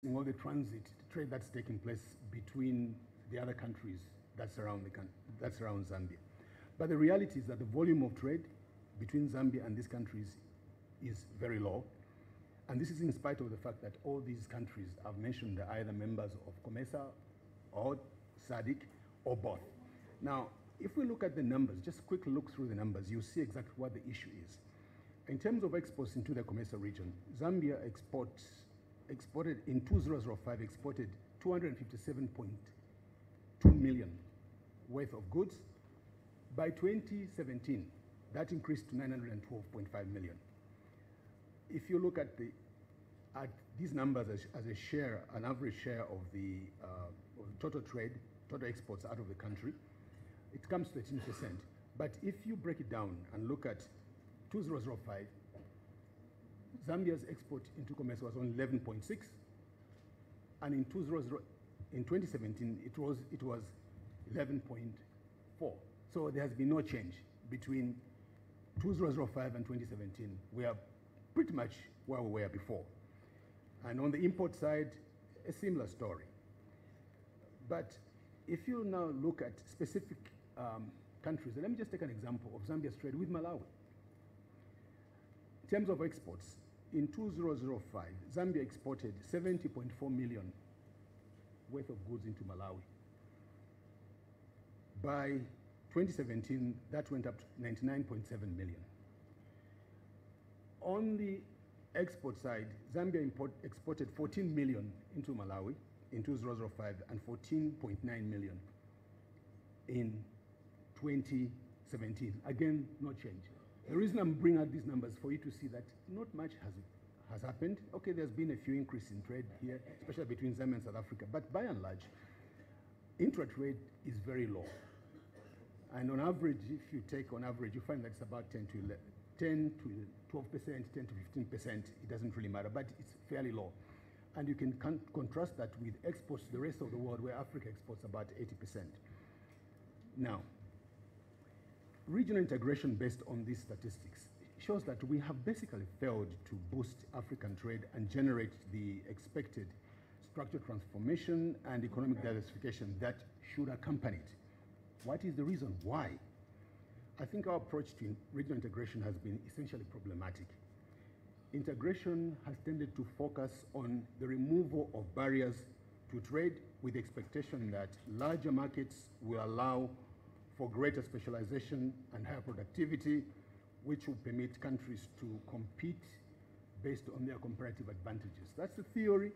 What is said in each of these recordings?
all the transit trade that's taking place between the other countries that surround Zambia. But the reality is that the volume of trade between Zambia and these countries is very low. And this is in spite of the fact that all these countries I've mentioned are either members of COMESA or SADC or both. Now, if we look at the numbers, just quickly look through the numbers, you'll see exactly what the issue is. In terms of exports into the COMESA region, Zambia exported in 2005, exported 257.2 million worth of goods. By 2017, that increased to 912.5 million. If you look at these numbers as a share, an average share of the total trade, total exports out of the country, it comes to 13%. But if you break it down and look at 2005, Zambia's export into COMESA was on 11.6, and in 2017 it was 11.4. So there has been no change between 2005 and 2017. We are pretty much where we were before. And on the import side, a similar story. But if you now look at specific countries, let me just take an example of Zambia's trade with Malawi. In terms of exports, in 2005, Zambia exported 70.4 million worth of goods into Malawi. By 2017, that went up to 99.7 million. On the export side, Zambia exported 14 million into Malawi in 2005 and 14.9 million in 2017. Again, no change. The reason I'm bringing out these numbers for you to see that not much has happened. Okay, there's been a few increase in trade here, especially between Zambia and South Africa, but by and large, intra-trade is very low. And on average, if you take on average, you find that it's about 10 to 12%, 10 to 15%. It doesn't really matter, but it's fairly low. And you can contrast that with exports to the rest of the world, where Africa exports about 80%. Now, regional integration based on these statistics shows that we have basically failed to boost African trade and generate the expected structural transformation and economic diversification that should accompany it. What is the reason why? I think our approach to regional integration has been essentially problematic. Integration has tended to focus on the removal of barriers to trade with the expectation that larger markets will allow for greater specialization and higher productivity, which will permit countries to compete based on their comparative advantages. That's the theory.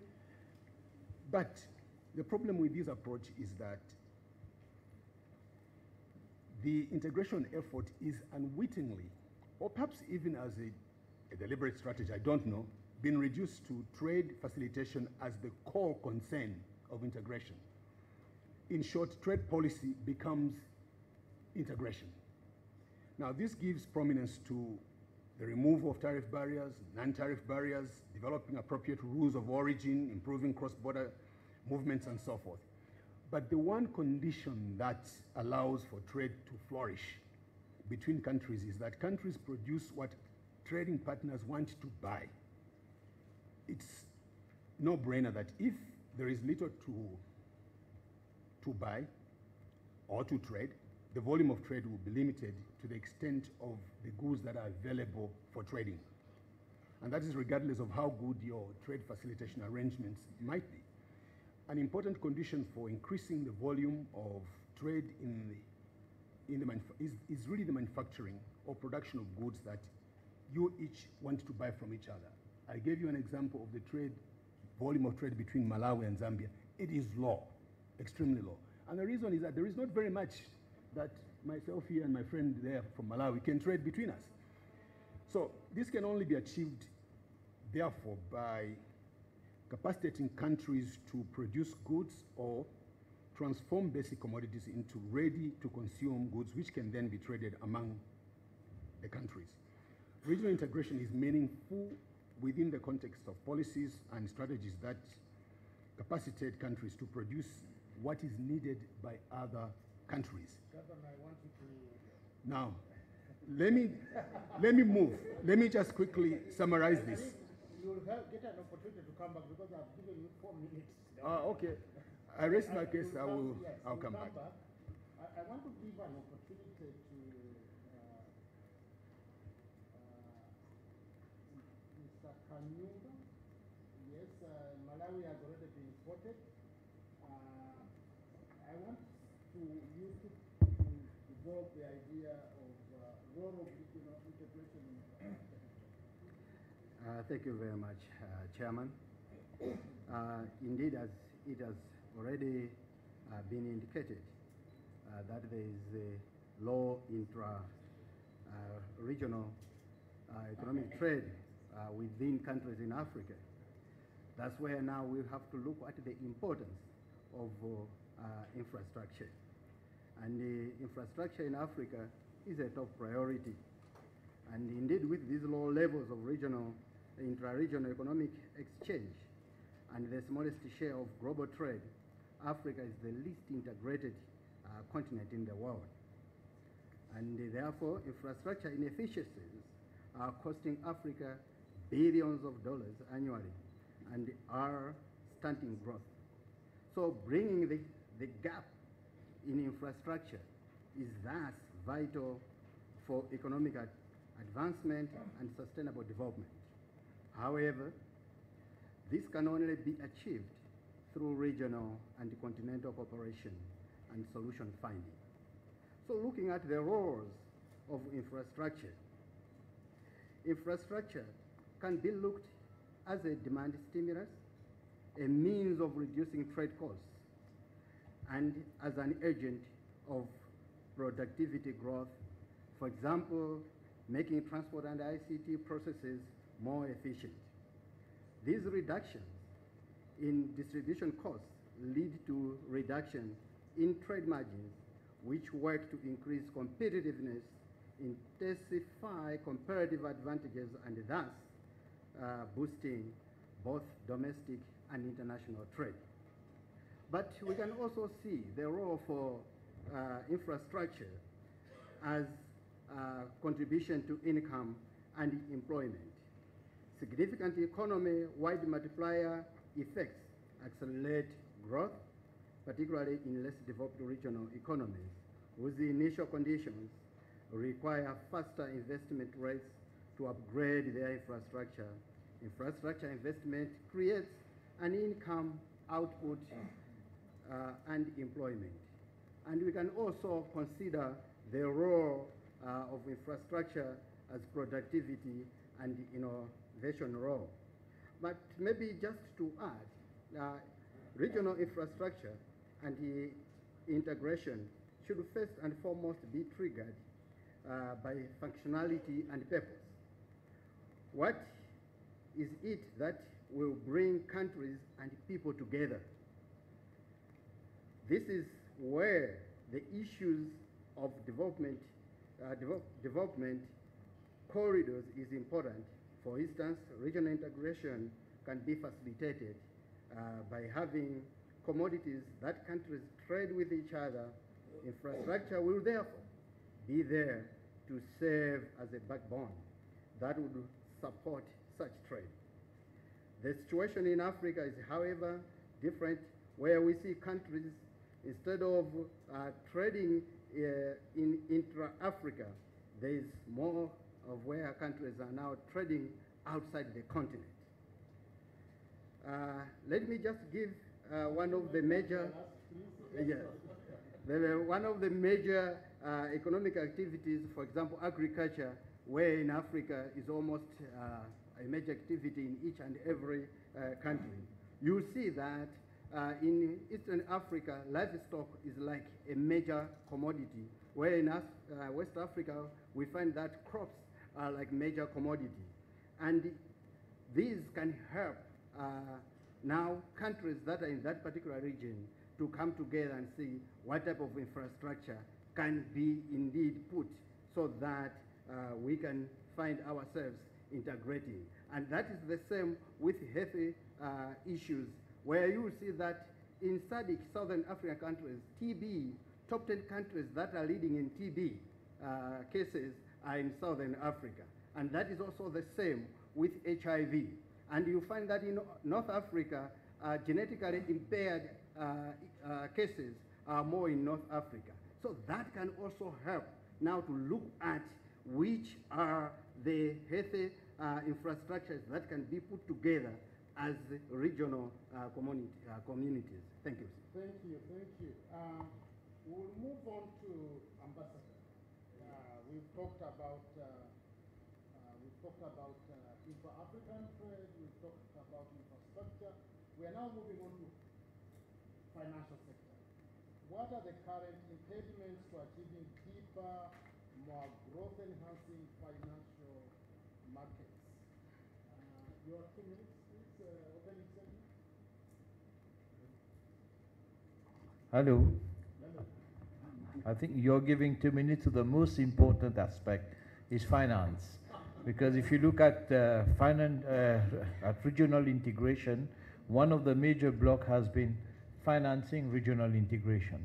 But the problem with this approach is that the integration effort is unwittingly, or perhaps even as a deliberate strategy, I don't know, been reduced to trade facilitation as the core concern of integration. In short, trade policy becomes integration. Now, this gives prominence to the removal of tariff barriers, non-tariff barriers, developing appropriate rules of origin, improving cross-border movements, and so forth. But the one condition that allows for trade to flourish between countries is that countries produce what trading partners want to buy. It's no-brainer that if there is little to buy or to trade, the volume of trade will be limited to the extent of the goods that are available for trading. And that is regardless of how good your trade facilitation arrangements might be. An important condition for increasing the volume of trade is really the manufacturing or production of goods that you each want to buy from each other. I gave you an example of the volume of trade between Malawi and Zambia. It is low, extremely low. And the reason is that there is not very much that myself here and my friend there from Malawi can trade between us. So this can only be achieved, therefore, by capacitating countries to produce goods or transform basic commodities into ready-to-consume goods, which can then be traded among the countries. Regional integration is meaningful within the context of policies and strategies that capacitate countries to produce what is needed by other countries. Governor, I want you to... Now, let me move. Let me just quickly summarize this. you'll get an opportunity to come back because I've given you 4 minutes. Okay. I rest my case. Yes, I'll come back. I want to give an opportunity to Mr. Kanyumba. Yes, Malawi has already been quoted. I want you to evolve the idea of role of integration in Thank you very much, Chairman. Indeed, as it has already been indicated, that there is a low intra-regional economic trade within countries in Africa. That's where now we have to look at the importance of infrastructure. And infrastructure in Africa is a top priority. And indeed, with these low levels of intra-regional economic exchange and the smallest share of global trade, Africa is the least integrated continent in the world. And therefore, infrastructure inefficiencies are costing Africa billions of dollars annually and are stunting growth. So bringing the gap in infrastructure is thus vital for economic advancement and sustainable development. However, this can only be achieved through regional and continental cooperation and solution finding. So looking at the roles of infrastructure, infrastructure can be looked as a demand stimulus, a means of reducing trade costs, and as an agent of productivity growth, for example, making transport and ICT processes more efficient. These reductions in distribution costs lead to reduction in trade margins, which work to increase competitiveness, intensify comparative advantages, and thus boosting both domestic and international trade. But we can also see the role for infrastructure as contribution to income and employment. Significant economy-wide multiplier effects accelerate growth, particularly in less developed regional economies, whose initial conditions require faster investment rates to upgrade their infrastructure. Infrastructure investment creates an income output and employment. And we can also consider the role of infrastructure as productivity and innovation role. But maybe just to add, regional infrastructure and the integration should first and foremost be triggered by functionality and purpose. What is it that will bring countries and people together? This is where the issues of development corridors is important. For instance, regional integration can be facilitated by having commodities that countries trade with each other. Infrastructure will therefore be there to serve as a backbone that would support such trade. The situation in Africa is, however, different, where we see countries, instead of trading in intra-Africa, there is more of where countries are now trading outside the continent. Let me just give one of the major, one of the major economic activities, for example, agriculture, where in Africa is almost a major activity in each and every country. You see that in Eastern Africa, livestock is like a major commodity, where in West Africa, we find that crops are like major commodity. And these can help now countries that are in that particular region to come together and see what type of infrastructure can be indeed put so that we can find ourselves integrating. And that is the same with healthy issues, where you will see that in SADC, Southern African countries, TB, top 10 countries that are leading in TB cases are in Southern Africa. And that is also the same with HIV. And you find that in North Africa, genetically impaired cases are more in North Africa. So that can also help now to look at which are the healthy infrastructures that can be put together as regional communities. Thank you. Thank you, thank you. We'll move on to Ambassador. We've talked about intra-African trade, we've talked about infrastructure. We are now moving on to financial sector. What are the current impediments to achieving deeper, more growth-enhancing financial markets? Your 2 minutes, please, opening statement. Hello. I think you're giving 2 minutes to the most important aspect is finance. Because if you look at at regional integration, one of the major blocks has been financing regional integration.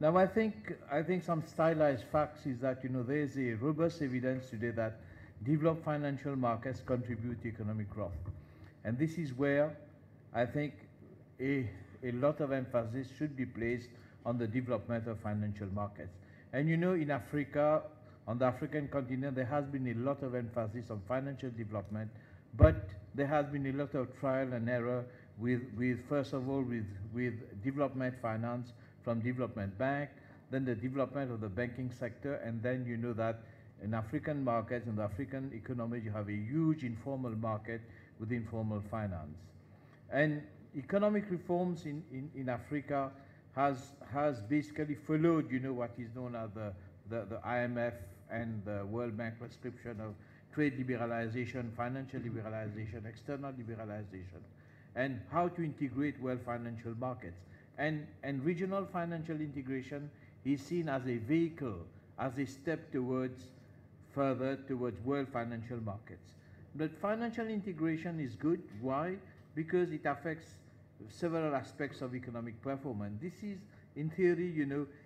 Now I think some stylized facts is that there is a robust evidence today that developed financial markets contribute to economic growth. And this is where I think a lot of emphasis should be placed on the development of financial markets. And in Africa, on the African continent, there has been a lot of emphasis on financial development, but there has been a lot of trial and error with first of all, with development finance from development bank, then the development of the banking sector, and then that in African markets, in the African economy, you have a huge informal market with informal finance. And economic reforms in Africa has basically followed, what is known as the IMF and the World Bank prescription of trade liberalization, financial liberalization, external liberalization, and how to integrate world financial markets. And regional financial integration is seen as a vehicle, as a step further towards world financial markets. But financial integration is good. Why? Because it affects several aspects of economic performance. This is, in theory,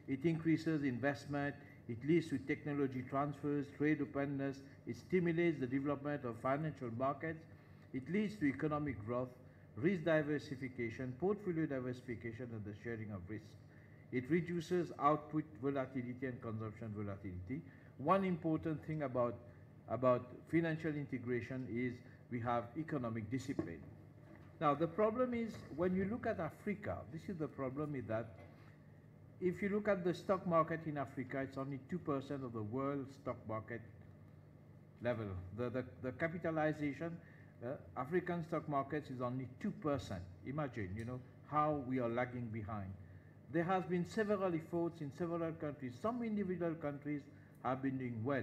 it increases investment, it leads to technology transfers, trade openness, it stimulates the development of financial markets, it leads to economic growth, risk diversification, portfolio diversification, and the sharing of risk. It reduces output volatility and consumption volatility. One important thing about financial integration is we have economic discipline. Now, the problem is, when you look at Africa, this is the problem, is that if you look at the stock market in Africa, it's only 2% of the world stock market level. The capitalization, African stock markets is only 2%. Imagine, how we are lagging behind. There has been several efforts in several countries. Some individual countries have been doing well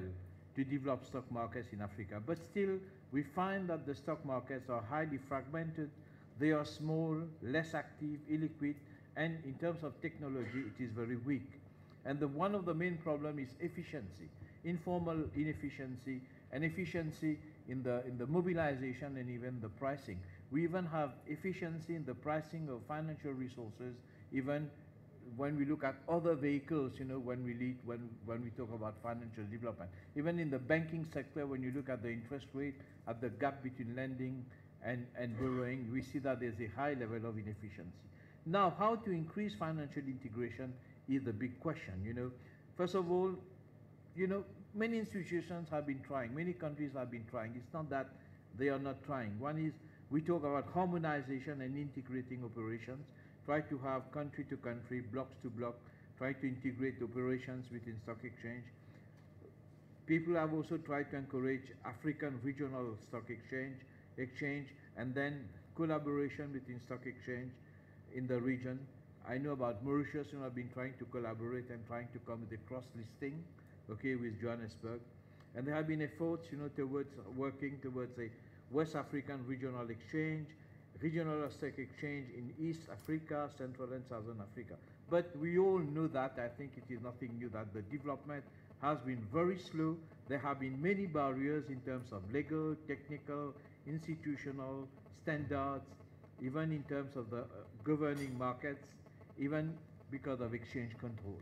to develop stock markets in Africa, but still we find that the stock markets are highly fragmented, they are small, less active, illiquid, and in terms of technology it is very weak. And one of the main problems is efficiency, informal inefficiency, and efficiency in the mobilization and even the pricing. We even have efficiency in the pricing of financial resources, even when we look at other vehicles, when we talk about financial development. Even in the banking sector, when you look at the interest rate, at the gap between lending and borrowing, we see that there's a high level of inefficiency. Now, how to increase financial integration is the big question, First of all, many institutions have been trying, many countries have been trying. It's not that they are not trying. One is, we talk about harmonization and integrating operations, try to have country to country, blocks to block, try to integrate operations within stock exchange. People have also tried to encourage African regional stock exchange, and then collaboration between stock exchange in the region. I know about Mauritius, have been trying to collaborate and trying to come with a cross-listing, with Johannesburg. And there have been efforts, towards working towards a West African regional exchange, regional stock exchange in East Africa, Central and Southern Africa. But we all know that, I think it is nothing new, that the development has been very slow. There have been many barriers in terms of legal, technical, institutional, standards, even in terms of the governing markets, even because of exchange control.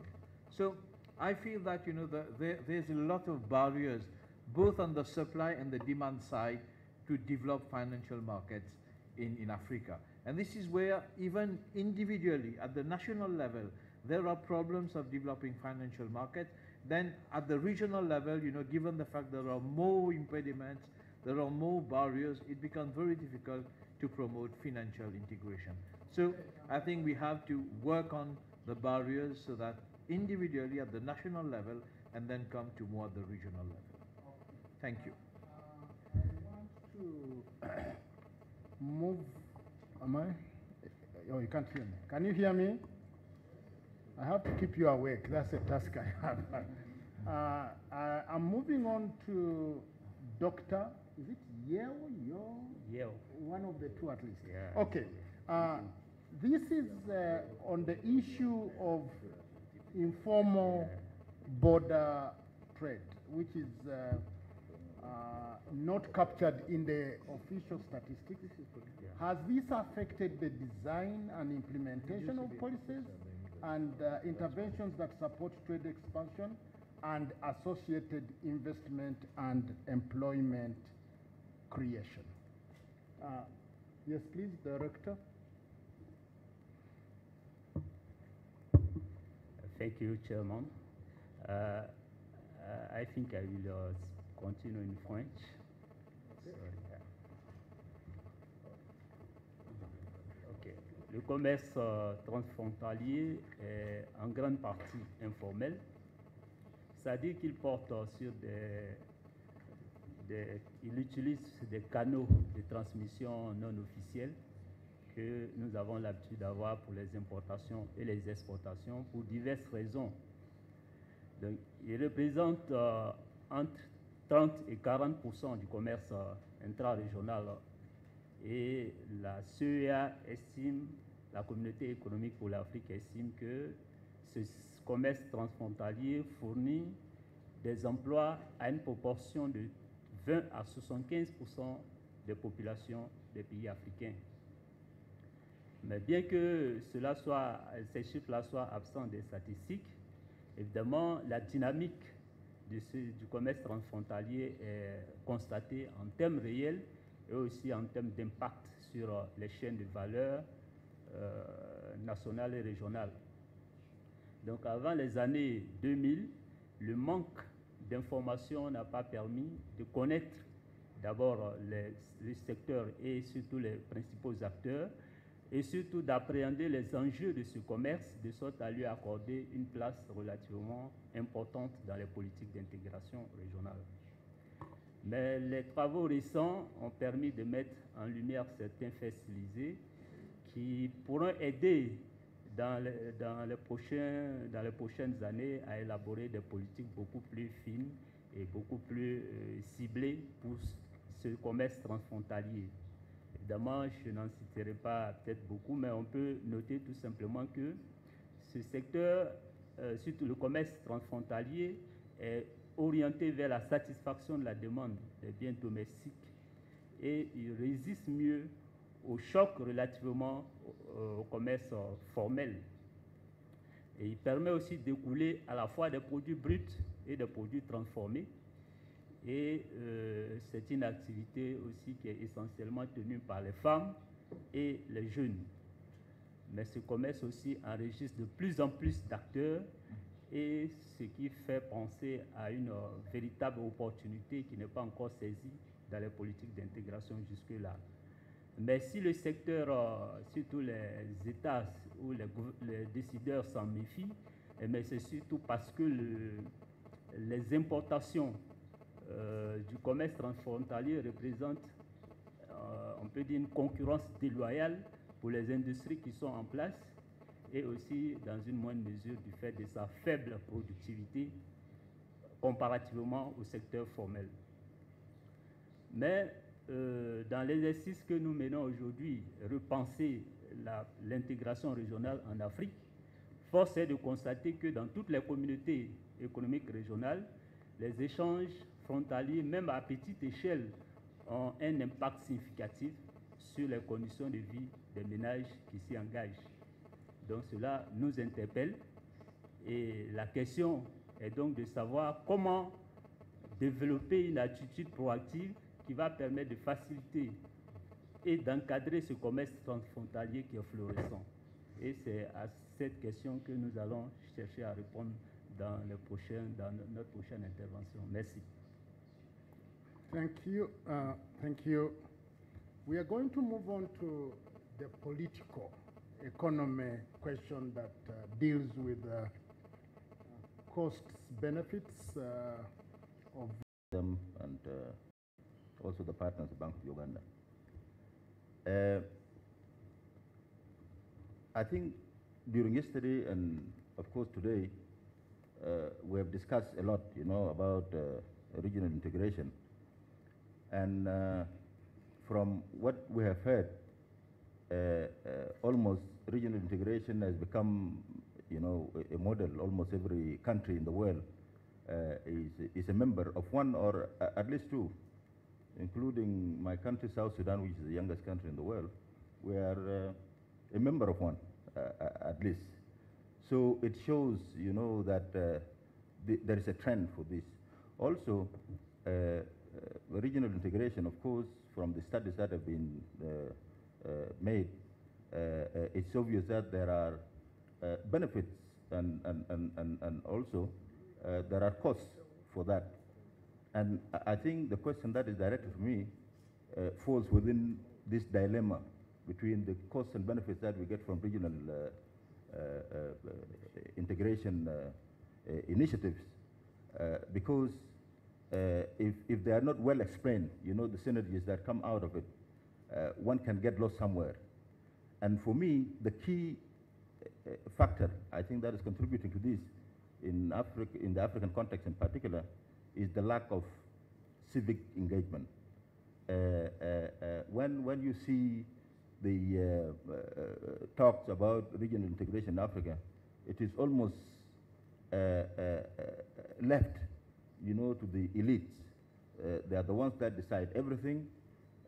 So I feel that, there's a lot of barriers, both on the supply and the demand side, to develop financial markets in Africa. And this is where even individually at the national level, there are problems of developing financial markets. Then at the regional level, given the fact there are more impediments, there are more barriers, it becomes very difficult to promote financial integration. So I think we have to work on the barriers so that individually at the national level and then come to more at the regional level. Thank you. I want to move. Am I? Oh, you can't hear me. Can you hear me? I have to keep you awake. That's a task I have. I'm moving on to Dr. Is it Yeo? Yeo. One of the two at least. Yeah. Okay. This is on the issue of informal border trade, which is not captured in the official statistics. Has this affected the design and implementation of policies and interventions that support trade expansion and associated investment and employment creation? Yes, please, Director. Thank you, Chairman. I think I will continue in French. Okay. Le commerce transfrontalier est en grande partie informel, c'est-à-dire qu'il porte sur il utilise des canaux de transmission non officiels que nous avons l'habitude d'avoir pour les importations et les exportations pour diverses raisons. Donc, il représente entre 30 et 40% du commerce intra-régional et la CEA estime, la Communauté économique pour l'Afrique estime que ce commerce transfrontalier fournit des emplois à une proportion de 20 à 75% des populations des pays africains. Mais bien que ces chiffres-là soient absents des statistiques, évidemment, la dynamique du commerce transfrontalier est constatée en termes réels et aussi en termes d'impact sur les chaînes de valeur nationales et régionales. Donc, avant les années 2000, le manque d'informations n'a pas permis de connaître d'abord les secteurs et surtout les principaux acteurs, et surtout d'appréhender les enjeux de ce commerce de sorte à lui accorder une place relativement importante dans les politiques d'intégration régionale. Mais les travaux récents ont permis de mettre en lumière certains faits stylisés qui pourront aider dans les prochaines années à élaborer des politiques beaucoup plus fines et beaucoup plus ciblées pour ce commerce transfrontalier. Évidemment, je n'en citerai pas peut-être beaucoup, mais on peut noter tout simplement que ce secteur, surtout le commerce transfrontalier, est orienté vers la satisfaction de la demande des biens domestiques et il résiste mieux au choc relativement au commerce formel. Et il permet aussi d'écouler à la fois des produits bruts et des produits transformés. Et c'est une activité aussi qui est essentiellement tenue par les femmes et les jeunes. Mais ce commerce aussi enregistre de plus en plus d'acteurs et ce qui fait penser à une véritable opportunité qui n'est pas encore saisie dans les politiques d'intégration jusque-là. Mais si le secteur, surtout les États ou les décideurs s'en méfient, c'est surtout parce que les importations du commerce transfrontalier représente, on peut dire, une concurrence déloyale pour les industries qui sont en place et aussi, dans une moindre mesure, du fait de sa faible productivité comparativement au secteur formel. Mais dans l'exercice que nous menons aujourd'hui, repenser l'intégration régionale en Afrique, force est de constater que dans toutes les communautés économiques régionales, les échanges frontaliers, même à petite échelle, ont un impact significatif sur les conditions de vie des ménages qui s'y engagent. Donc cela nous interpelle et la question est donc de savoir comment développer une attitude proactive qui va permettre de faciliter et d'encadrer ce commerce transfrontalier qui est florissant. Et c'est à cette question que nous allons chercher à répondre dans notre prochaine intervention. Merci. Thank you. Thank you. We are going to move on to the political economy question that deals with costs, benefits of them and also the partners, Bank of Uganda. I think during yesterday and of course today, we have discussed a lot, about regional integration. And from what we have heard, almost regional integration has become, a model. Almost every country in the world is a member of one or at least two, including my country, South Sudan, which is the youngest country in the world. We are a member of one, at least. So it shows, that there is a trend for this. Also, regional integration, of course, from the studies that have been made, it's obvious that there are benefits and also there are costs for that. And I think the question that is directed to me falls within this dilemma between the costs and benefits that we get from regional integration initiatives, because if they are not well explained, the synergies that come out of it, one can get lost somewhere. And for me, the key factor, I think, that is contributing to this in Africa, in the African context in particular, is the lack of civic engagement. When you see the talks about regional integration in Africa, it is almost left, to the elites. They are the ones that decide everything.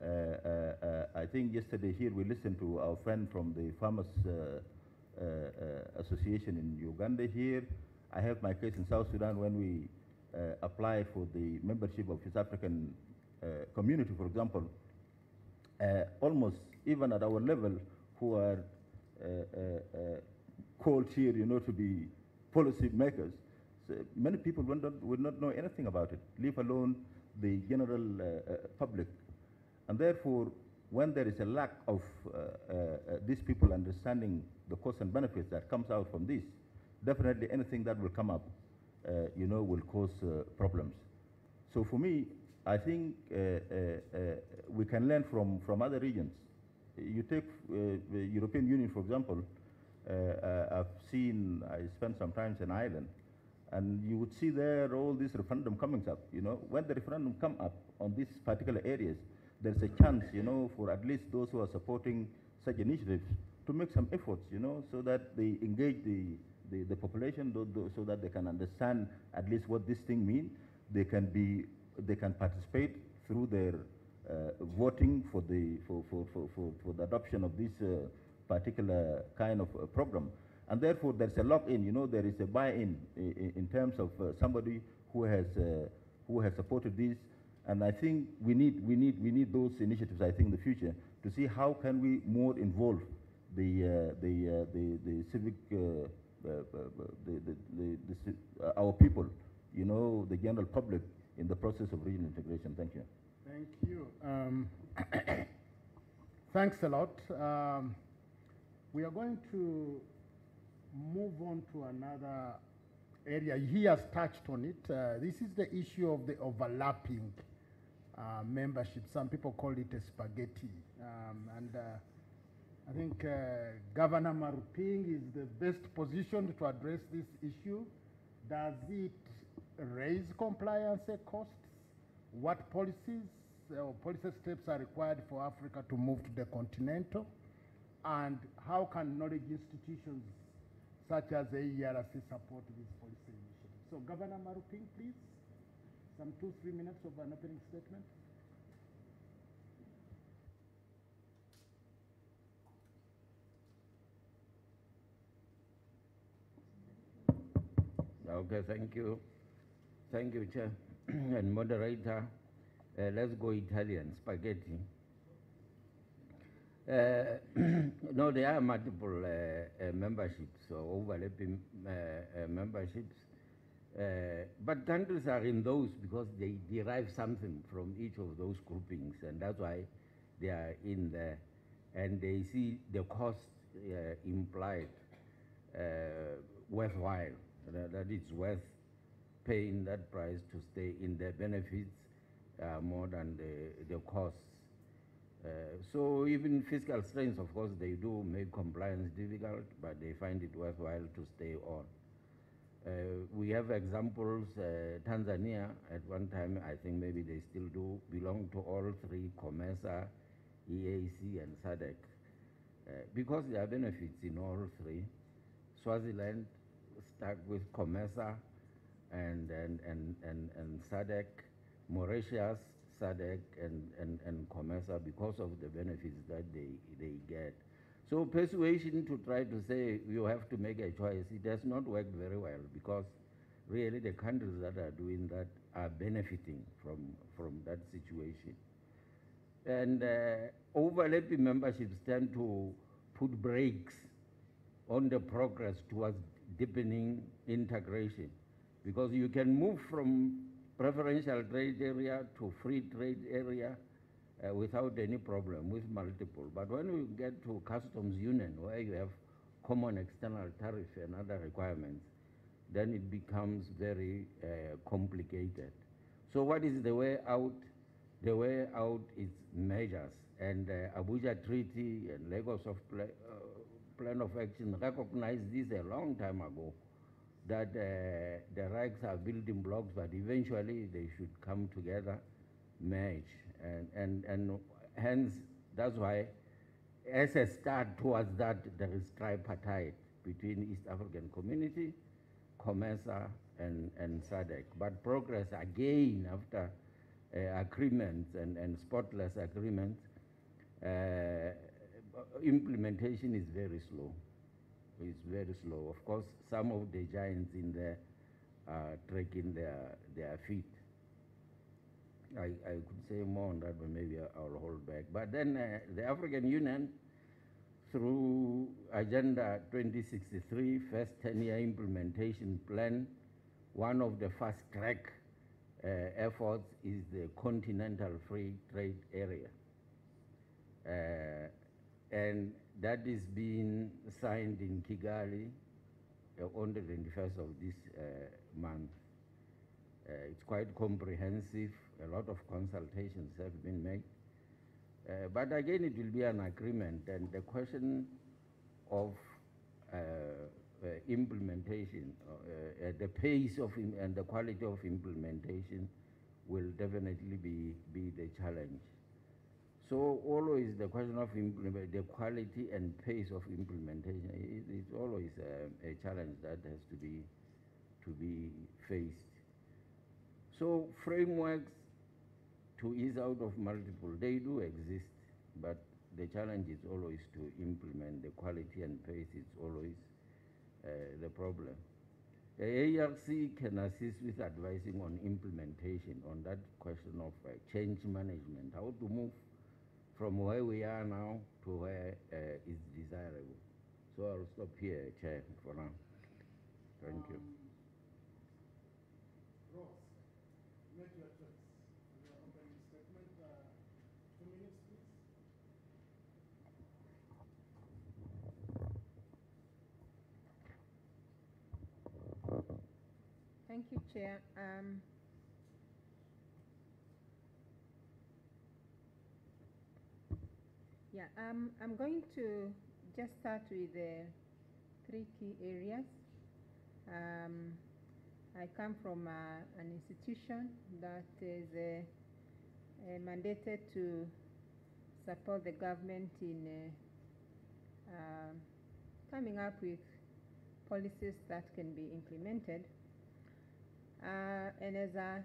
I think yesterday here we listened to our friend from the Farmers Association in Uganda here. I have my case in South Sudan when we apply for the membership of East African community, for example. Almost even at our level, who are called here, to be policy makers, so many people would not know anything about it, leave alone the general public. And therefore, when there is a lack of these people understanding the costs and benefits that comes out from this, definitely anything that will come up, will cause problems. So for me, I think we can learn from other regions. You take the European Union, for example. I spent some time in Ireland, and you would see there all this referendum coming up. When the referendum come up on these particular areas, there's a chance, for at least those who are supporting such initiatives to make some efforts, so that they engage the population, so that they can understand at least what this thing means. They can participate through their voting for the adoption of this particular kind of program. And therefore, there's a lock-in, there is a buy-in in terms of somebody who has supported this. And I think we need those initiatives, I think, in the future, to see how can we more involve the civic, our people, the general public, in the process of regional integration. Thank you. Thank you. Thanks a lot. We are going to move on to another area. He has touched on it. This is the issue of the overlapping membership. Some people call it a spaghetti. I think Governor Maruping is the best positioned to address this issue. Does it raise compliance costs? What policies or policy steps are required for Africa to move to the continental? And how can knowledge institutions such as AERC support this policy initiative? So Governor Maruping, please, some 2-3 minutes of an opening statement. Okay, thank you. Thank you, Chair and Moderator. let's go Italian, spaghetti. No, there are multiple memberships or overlapping memberships, but countries are in those because they derive something from each of those groupings, and that's why they are in there, and they see the cost implied worthwhile, that it's worth paying that price to stay in. The benefits more than the costs. So even fiscal strains, of course, they do make compliance difficult, but they find it worthwhile to stay on. We have examples. Tanzania, at one time, I think maybe they still do, belong to all three, COMESA, EAC, and SADC. Because there are benefits in all three. Swaziland stuck with COMESA and SADC, Mauritius, SADC, and COMESA because of the benefits that they get. So persuasion to try to say you have to make a choice, it does not work very well because really the countries that are doing that are benefiting from that situation. And overlapping memberships tend to put brakes on the progress towards deepening integration, because you can move from preferential trade area to free trade area without any problem with multiple. But when you get to customs union, where you have common external tariff and other requirements, then it becomes very complicated. So what is the way out? The way out is measures, and Abuja Treaty and Lagos of Plan of Action recognized this a long time ago, that the RICs are building blocks, but eventually they should come together, merge, and hence that's why, as a start towards that, there is tripartite between East African Community, COMESA, and SADC. But progress again after agreements and spotless agreements, implementation is very slow. It's very slow. Of course, some of the giants in there are dragging their feet. I could say more on that, but maybe I'll hold back. But then the African Union, through Agenda 2063, first 10-year implementation plan, one of the fast-track efforts is the Continental Free Trade Area. And that is being signed in Kigali on the 21st of this month. It's quite comprehensive. A lot of consultations have been made. But again, it will be an agreement, and the question of implementation, the pace of and the quality of implementation will definitely be the challenge. So always the question of the quality and pace of implementation is always a challenge that has to be faced. So frameworks to ease out of multiple, they do exist, but the challenge is always to implement. The quality and pace is always the problem. The AERC can assist with advising on implementation, on that question of change management, how to move from where we are now to where is desirable. So I'll stop here, Chair, for now. Thank you. Ross, make your choice. Your opening statement, 2 minutes, please. Thank you, Chair. I'm going to just start with the 3 key areas. I come from an institution that is mandated to support the government in coming up with policies that can be implemented. And as a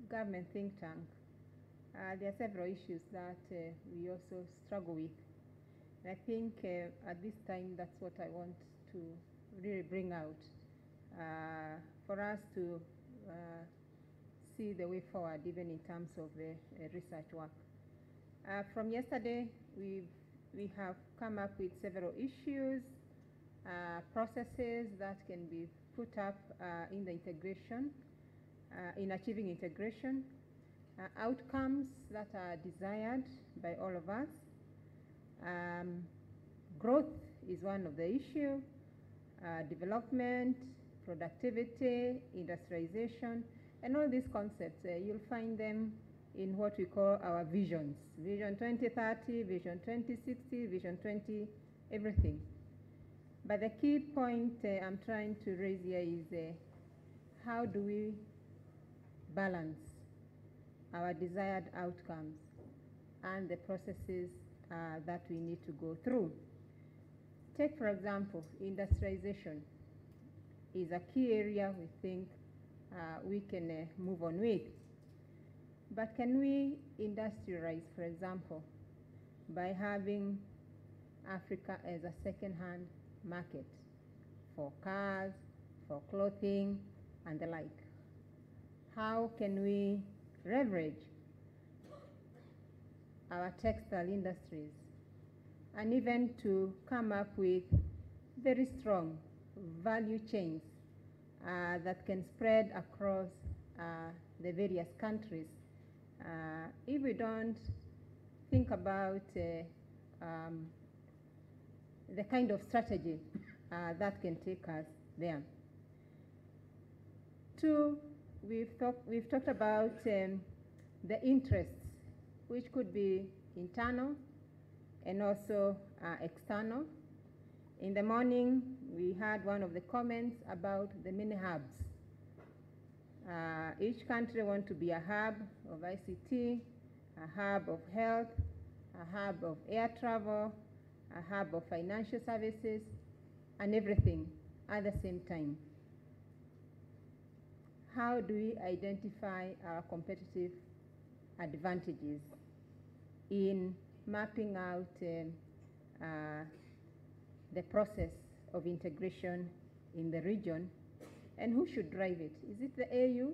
government think tank, there are several issues that we also struggle with. And I think at this time, that's what I want to really bring out. For us to see the way forward, even in terms of the research work. From yesterday, we have come up with several issues, processes that can be put up in the integration, in achieving integration, outcomes that are desired by all of us. Growth is one of the issues, development, productivity, industrialization, and all these concepts, you'll find them in what we call our visions. Vision 2030, Vision 2060, Vision 20, everything. But the key point I'm trying to raise here is how do we balance our desired outcomes and the processes that we need to go through. Take, for example, industrialization is a key area we think we can move on with. But can we industrialize, for example, by having Africa as a second-hand market for cars, for clothing, and the like? How can we leverage our textile industries and even to come up with very strong value chains that can spread across the various countries? If we don't think about the kind of strategy that can take us there. Two, we've talked about the interests, which could be internal and also external. In the morning, we had one of the comments about the mini hubs. Each country wants to be a hub of ICT, a hub of health, a hub of air travel, a hub of financial services, and everything at the same time. How do we identify our competitive advantages in mapping out the process of integration in the region, and who should drive it? Is it the AU?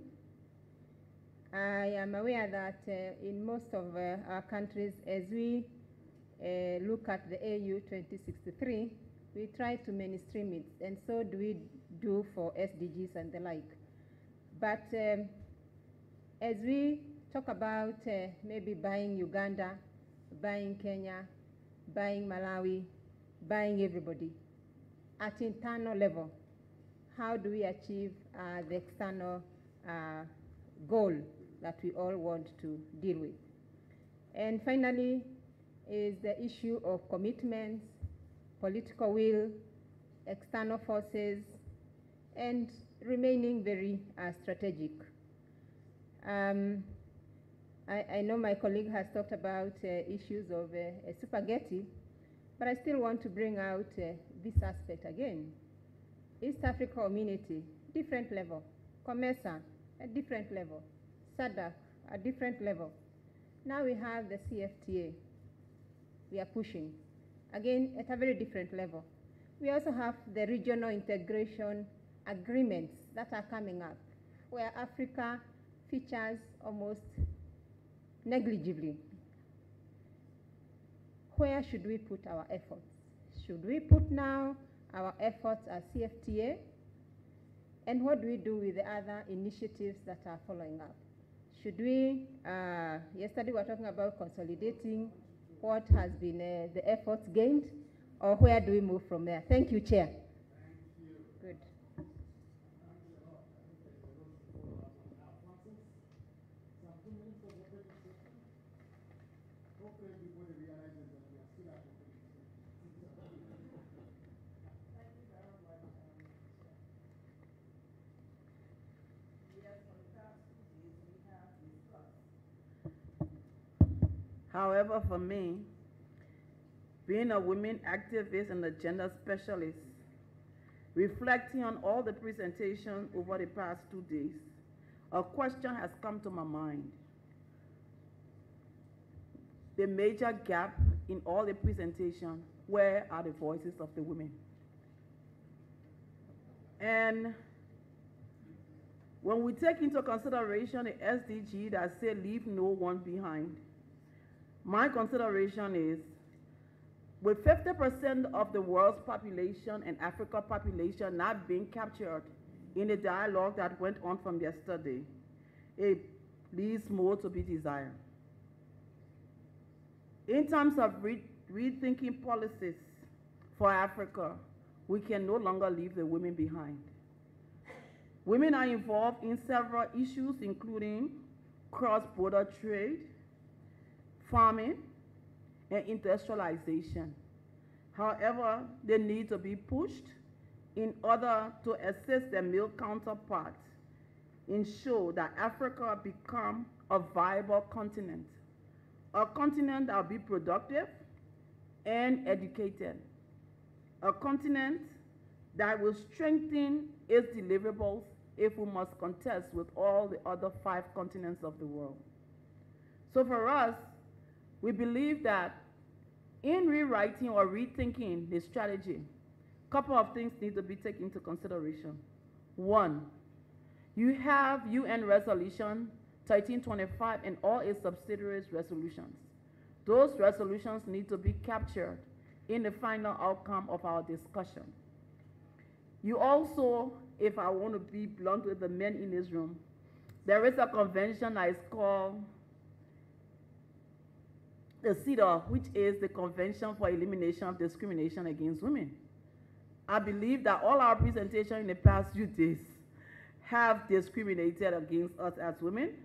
I am aware that in most of our countries, as we look at the AU 2063, we try to mainstream it, and so do we do for SDGs and the like. But as we talk about maybe buying Uganda, buying Kenya, buying Malawi, buying everybody, at internal level, how do we achieve the external goal that we all want to deal with? And finally is the issue of commitments, political will, external forces, and remaining very strategic. I know my colleague has talked about issues of spaghetti, but I still want to bring out this aspect again. East Africa community, different level. COMESA, a different level. SADC, a different level. Now we have the CFTA. We are pushing, again, at a very different level. We also have the regional integration agreements that are coming up, where Africa features almost negligibly. Where should we put our efforts? Should we put now our efforts as CFTA? And what do we do with the other initiatives that are following up? Should we, yesterday we were talking about consolidating what has been the efforts gained, or where do we move from there? Thank you, Chair. Good. However, for me, being a women activist and a gender specialist, reflecting on all the presentations over the past 2 days, a question has come to my mind. The major gap in all the presentations, where are the voices of the women? And When we take into consideration the SDG that say leave no one behind, my consideration is, with 50% of the world's population and Africa population not being captured in the dialogue that went on from yesterday, it leaves more to be desired. In terms of rethinking policies for Africa, we can no longer leave the women behind. Women are involved in several issues, including cross-border trade, farming, and industrialization. However, they need to be pushed in order to assist their male counterparts, ensure that Africa become a viable continent that will be productive and educated, a continent that will strengthen its deliverables if we must contest with all the other 5 continents of the world. So for us, we believe that in rewriting or rethinking the strategy, a couple of things need to be taken into consideration. One, you have UN Resolution 1325 and all its subsidiaries resolutions. Those resolutions need to be captured in the final outcome of our discussion. You also, if I want to be blunt with the men in this room, there is a convention that is called the CEDAW, which is the Convention for Elimination of Discrimination Against Women. I believe that all our presentation in the past few days have discriminated against us as women,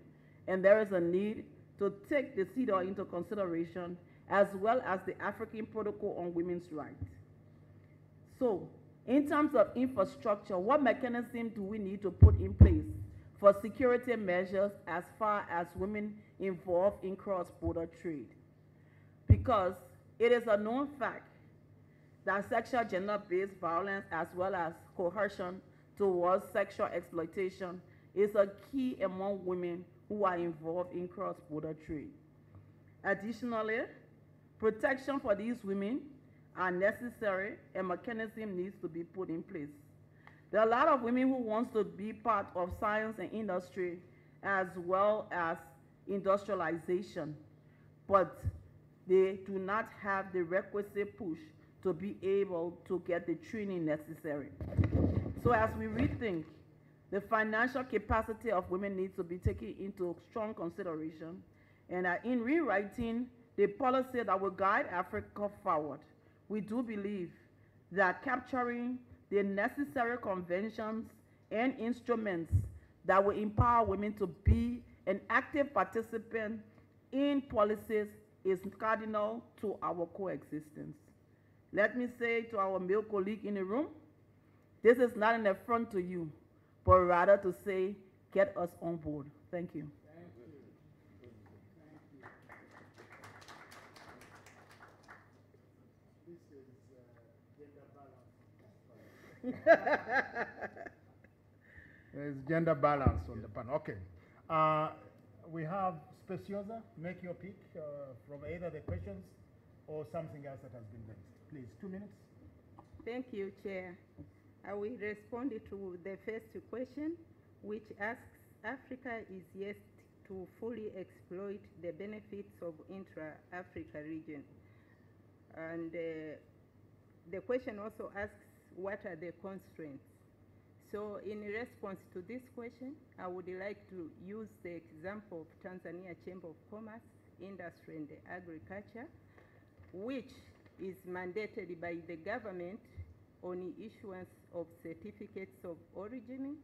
and there is a need to take the CEDAW into consideration, as well as the African Protocol on Women's Rights. So, in terms of infrastructure, what mechanism do we need to put in place for security measures as far as women involved in cross-border trade? Because it is a known fact that sexual gender-based violence as well as coercion towards sexual exploitation is a key among women who are involved in cross-border trade. Additionally, protection for these women are necessary and mechanism needs to be put in place. There are a lot of women who want to be part of science and industry as well as industrialization, but they do not have the requisite push to be able to get the training necessary. So as we rethink, the financial capacity of women needs to be taken into strong consideration, and in rewriting the policy that will guide Africa forward, we do believe that capturing the necessary conventions and instruments that will empower women to be an active participant in policies is cardinal to our coexistence. Let me say to our male colleague in the room, this is not an affront to you, but rather to say, get us on board. Thank you. Thank you. This is gender balance. There's gender balance on the panel. Okay. We have Speciosa. Make your pick from either the questions or something else that has been raised. Please, 2 minutes. Thank you, Chair. I will respond to the first question, which asks, Africa is yet to fully exploit the benefits of intra-Africa region. And the question also asks, what are the constraints? So in response to this question, I would like to use the example of Tanzania Chamber of Commerce, Industry and Agriculture, which is mandated by the government on the issuance of certificates of origin.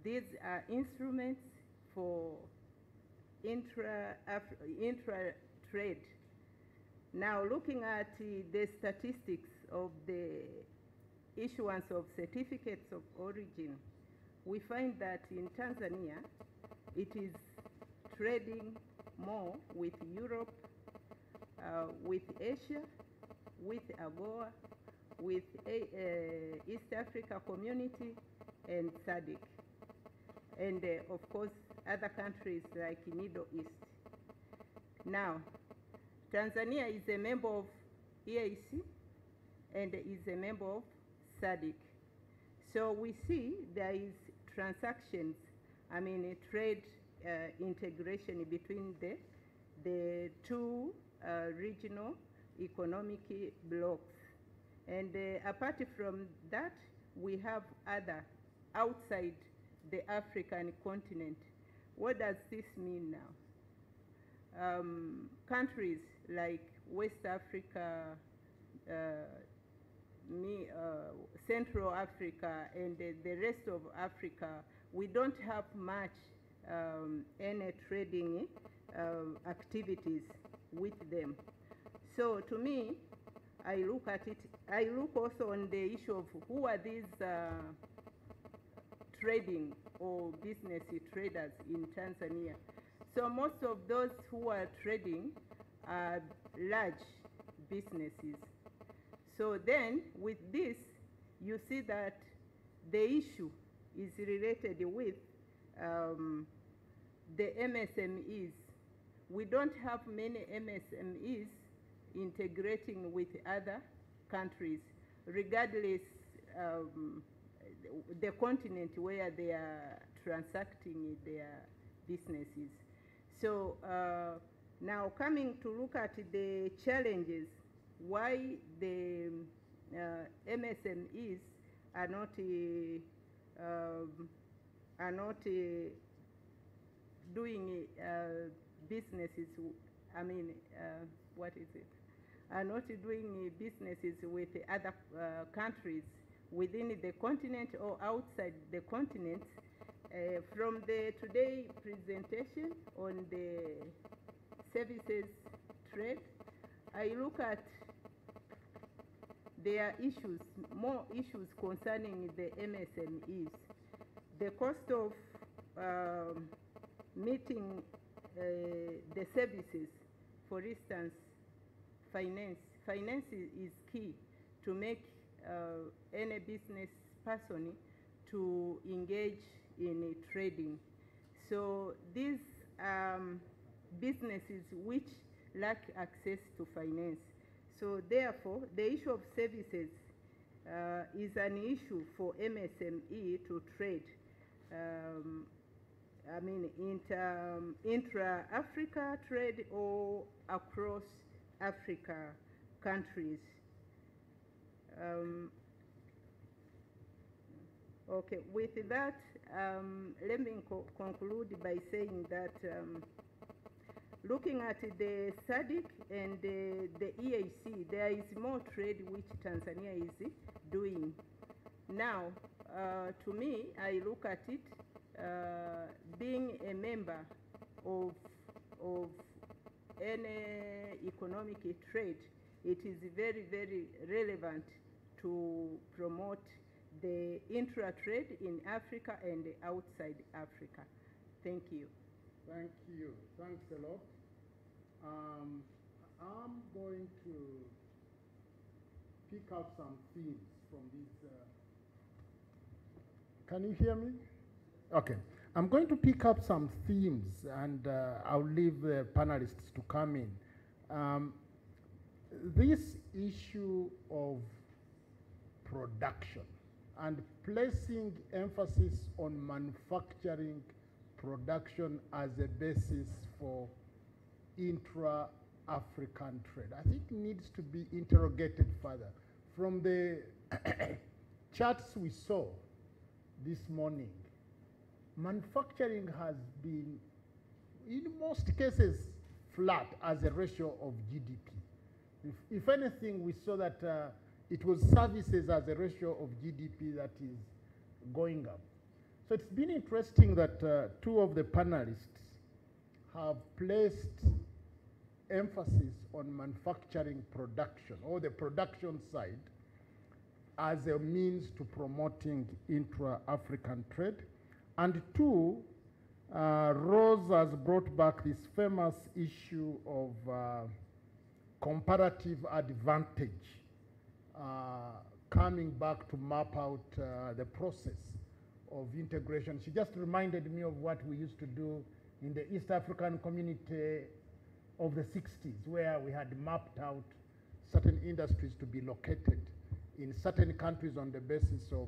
These are instruments for intra-trade. Now, looking at the statistics of the issuance of certificates of origin, we find that in Tanzania, it is trading more with Europe, with Asia, with AGOA, with East Africa Community, and SADC. And of course, other countries like Middle East. Now, Tanzania is a member of EAC and is a member of SADC. So we see there is transactions trade integration between the two regional economic blocks. And apart from that, we have other outside the African continent. What does this mean now? Countries like West Africa, Central Africa, and the rest of Africa, we don't have much any trading activities with them. So to me, I look at it, I look also on the issue of who are these trading or business traders in Tanzania. So most of those who are trading are large businesses. So then with this, you see that the issue is related with the MSMEs. We don't have many MSMEs integrating with other countries, regardless the continent where they are transacting their businesses. So now coming to look at the challenges, why the MSMEs are not doing businesses, are not doing businesses with other countries within the continent or outside the continent. From the today presentation on the services trade, I look at there are issues, more issues concerning the MSMEs. The cost of meeting the services, for instance, finance. Finance is key to make any business person to engage in trading. So these businesses which lack access to finance. So therefore, the issue of services is an issue for MSME to trade. Intra-Africa trade or across Africa countries. Okay, with that, let me conclude by saying that looking at the SADC and the EAC, there is more trade which Tanzania is doing. Now, to me, I look at it, being a member of any economic trade, it is very, very relevant to promote the intra-trade in Africa and outside Africa. Thank you. Thank you. Thanks a lot. I'm going to pick out some themes from this. Can you hear me? Okay. I'm going to pick up some themes, and I'll leave the panelists to come in. This issue of production and placing emphasis on manufacturing production as a basis for intra-African trade, I think needs to be interrogated further. From the charts we saw this morning, manufacturing has been, in most cases, flat as a ratio of GDP. If anything, we saw that it was services as a ratio of GDP that is going up. So it's been interesting that two of the panelists have placed emphasis on manufacturing production, or the production side, as a means to promoting intra-African trade. And two, Rose has brought back this famous issue of comparative advantage, coming back to map out the process of integration. She just reminded me of what we used to do in the East African community of the 60s, where we had mapped out certain industries to be located in certain countries on the basis of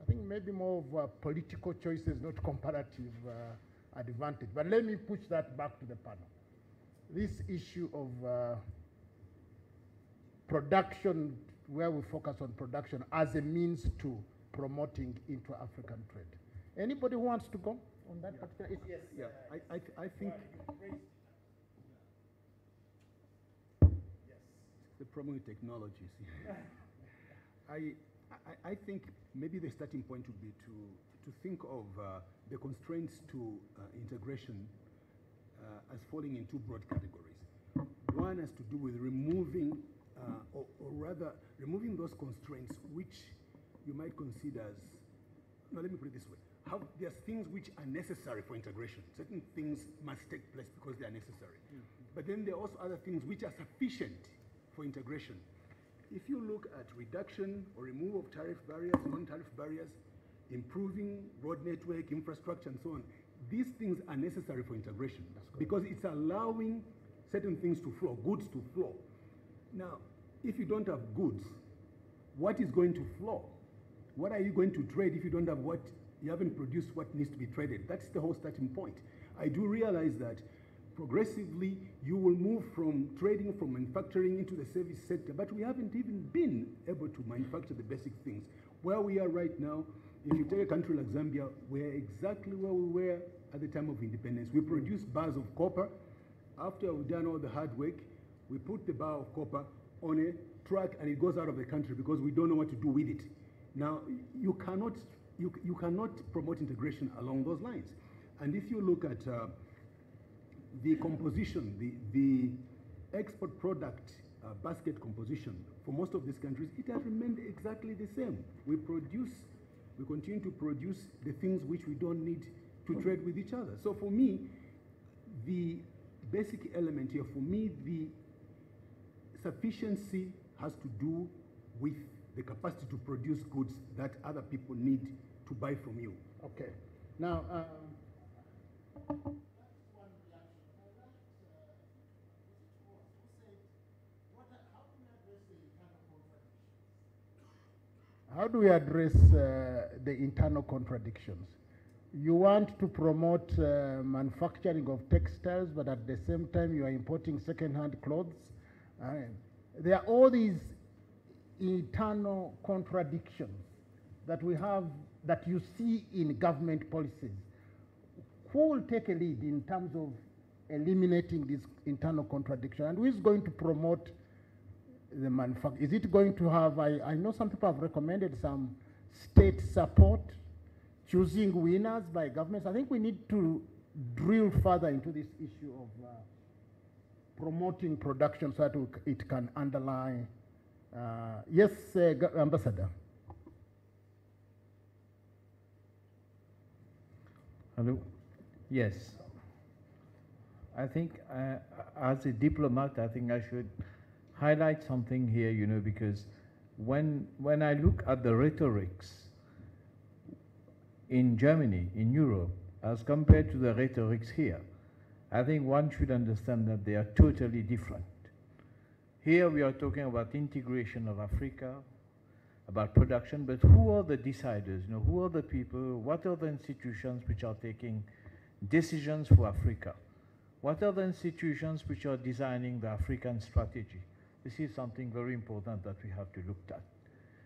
I think maybe more of political choices, not comparative advantage. But let me push that back to the panel. This issue of production, where we focus on production as a means to promoting intra-African trade. Anybody who wants to go on that particular issue? Yes. Yeah, I think the problem with technologies. I think maybe the starting point would be to think of the constraints to integration as falling in two broad categories. One has to do with removing, or rather removing those constraints which you might consider as, no, let me put it this way. There's things which are necessary for integration. Certain things must take place because they are necessary. But then there are also other things which are sufficient for integration. If you look at reduction or removal of tariff barriers, non-tariff barriers, improving road network, infrastructure, and so on, these things are necessary for integration because it's allowing certain things to flow, goods to flow. Now, if you don't have goods, what is going to flow? What are you going to trade if you don't have what, you haven't produced what needs to be traded? That's the whole starting point. I do realize that progressively you will move from trading, from manufacturing into the service sector, but we haven't even been able to manufacture the basic things. Where we are right now, if you take a country like Zambia, we're exactly where we were at the time of independence. We produce bars of copper. After we've done all the hard work, we put the bar of copper on a truck and it goes out of the country because we don't know what to do with it. Now, you cannot promote integration along those lines. And if you look at the composition, the export product basket composition for most of these countries, it has remained exactly the same. We continue to produce the things which we don't need to trade with each other. So for me, the basic element here, for me, the sufficiency has to do with the capacity to produce goods that other people need to buy from you. Okay. Now, how do we address the internal contradictions? You want to promote manufacturing of textiles, but at the same time you are importing second-hand clothes. There are all these internal contradictions that we have, that you see in government policies. Who will take a lead in terms of eliminating this internal contradiction? And who is going to promote the manufacturing? Is it going to have, I know some people have recommended some state support, choosing winners by governments. I think we need to drill further into this issue of promoting production so that it can underlie. Yes, Ambassador. Hello. Yes. I think as a diplomat, I think I should highlight something here, you know, because when I look at the rhetorics in Germany, in Europe, as compared to the rhetorics here, I think one should understand that they are totally different. Here we are talking about integration of Africa, about production, but who are the deciders? You know, who are the people? What are the institutions which are taking decisions for Africa? What are the institutions which are designing the African strategy? This is something very important that we have to look at.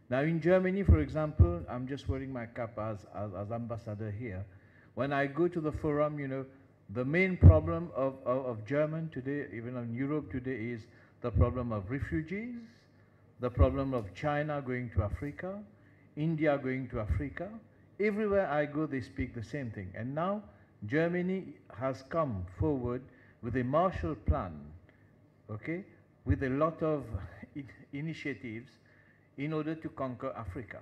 Now in Germany, for example, I'm just wearing my cap as ambassador here. When I go to the forum, you know, the main problem of Germany today, even in Europe today, is the problem of refugees, the problem of China going to Africa, India going to Africa. Everywhere I go, they speak the same thing. And now Germany has come forward with a Marshall Plan, okay, with a lot of initiatives in order to conquer Africa.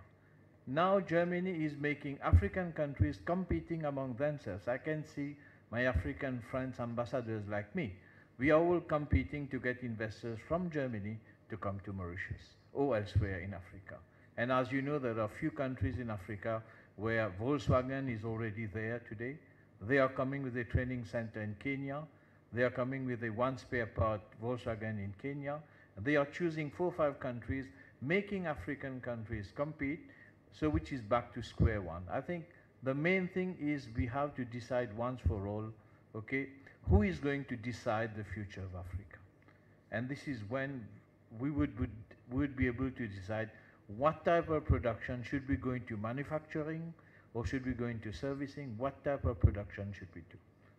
Now Germany is making African countries competing among themselves. I can see my African friends, ambassadors like me. We are all competing to get investors from Germany to come to Mauritius or elsewhere in Africa. And as you know, there are a few countries in Africa where Volkswagen is already there today. They are coming with a training center in Kenya. They are coming with a one spare part Volkswagen in Kenya. They are choosing 4 or 5 countries, making African countries compete So which is back to square one. I think the main thing is we have to decide once for all, okay, who is going to decide the future of Africa? And this is when we would be able to decide what type of production should we go into manufacturing or should we go into servicing, what type of production should we do?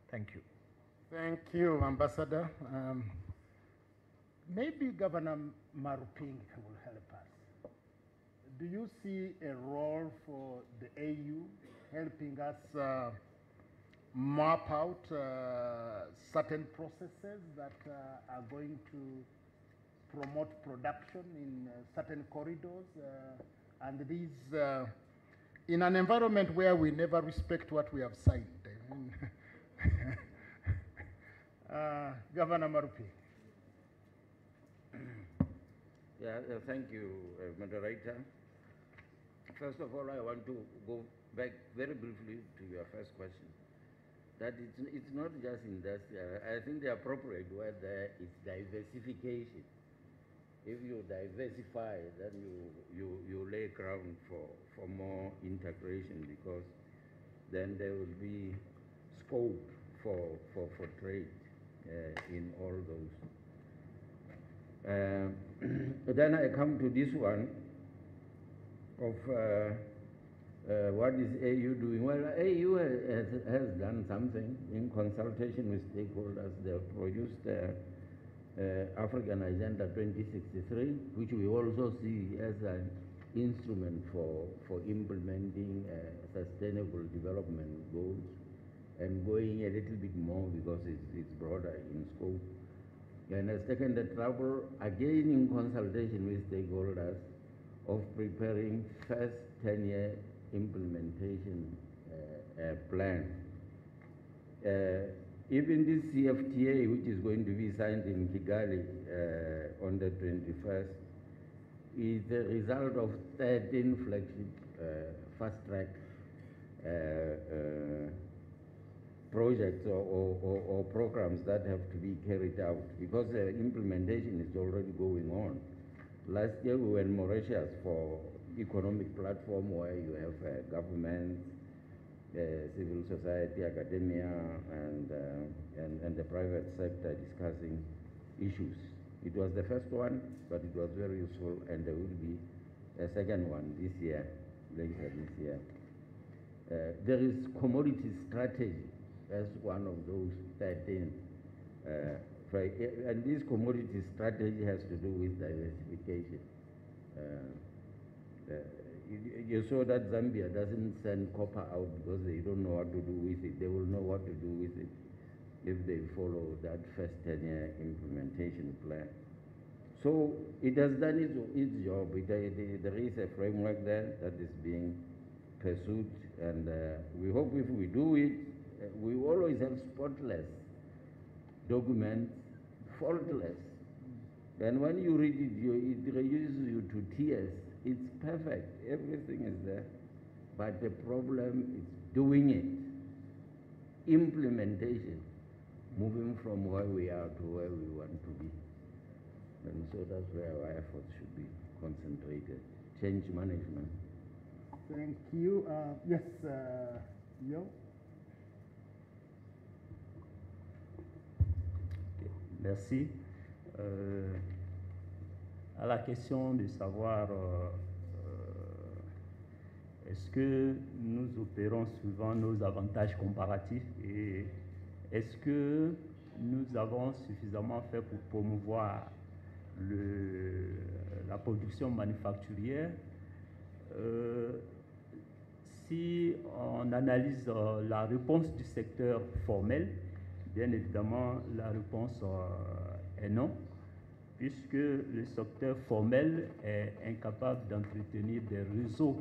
Thank you. Thank you, Ambassador. Maybe Governor Maruping will help us. Do you see a role for the AU helping us map out certain processes that are going to promote production in certain corridors, and these in an environment where we never respect what we have signed? Governor Marupi. Yeah, thank you, moderator. First of all, I want to go back very briefly to your first question. That it's not just industrial. I think the appropriate word there is diversification. If you diversify, then you lay ground for more integration, because then there will be scope for trade in all those. Then I come to this one of what is AU doing? Well, AU has done something in consultation with stakeholders. They have produced African Agenda 2063, which we also see as an instrument for implementing sustainable development goals, and going a little bit more because it's broader in scope. And has taken the trouble, again in consultation with stakeholders, of preparing first 10-year implementation plan. Even this CFTA, which is going to be signed in Kigali on the 21st, is the result of 13 flagship fast-track projects or programs that have to be carried out, because the implementation is already going on. Last year we were in Mauritius for economic platform, where you have government, civil society, academia, and the private sector discussing issues. It was the first one, but it was very useful, and there will be a second one this year, later this year. There is commodity strategy as one of those 13. And this commodity strategy has to do with diversification. You saw that Zambia doesn't send copper out because they don't know what to do with it. They will know what to do with it if they follow that first 10-year implementation plan. So it has done its job. There is a framework there that is being pursued, and we hope if we do it, we always have spotless documents, faultless. And when you read it, it reduces you to tears. It's perfect, everything is there. But the problem is doing it, implementation, moving from where we are to where we want to be. And so that's where our efforts should be concentrated. Change management. Thank you. Yes, Yo. Merci. À la question de savoir est-ce que nous opérons suivant nos avantages comparatifs et est-ce que nous avons suffisamment fait pour promouvoir la production manufacturière. Si on analyse la réponse du secteur formel, bien évidemment, la réponse est non, puisque le secteur formel est incapable d'entretenir des réseaux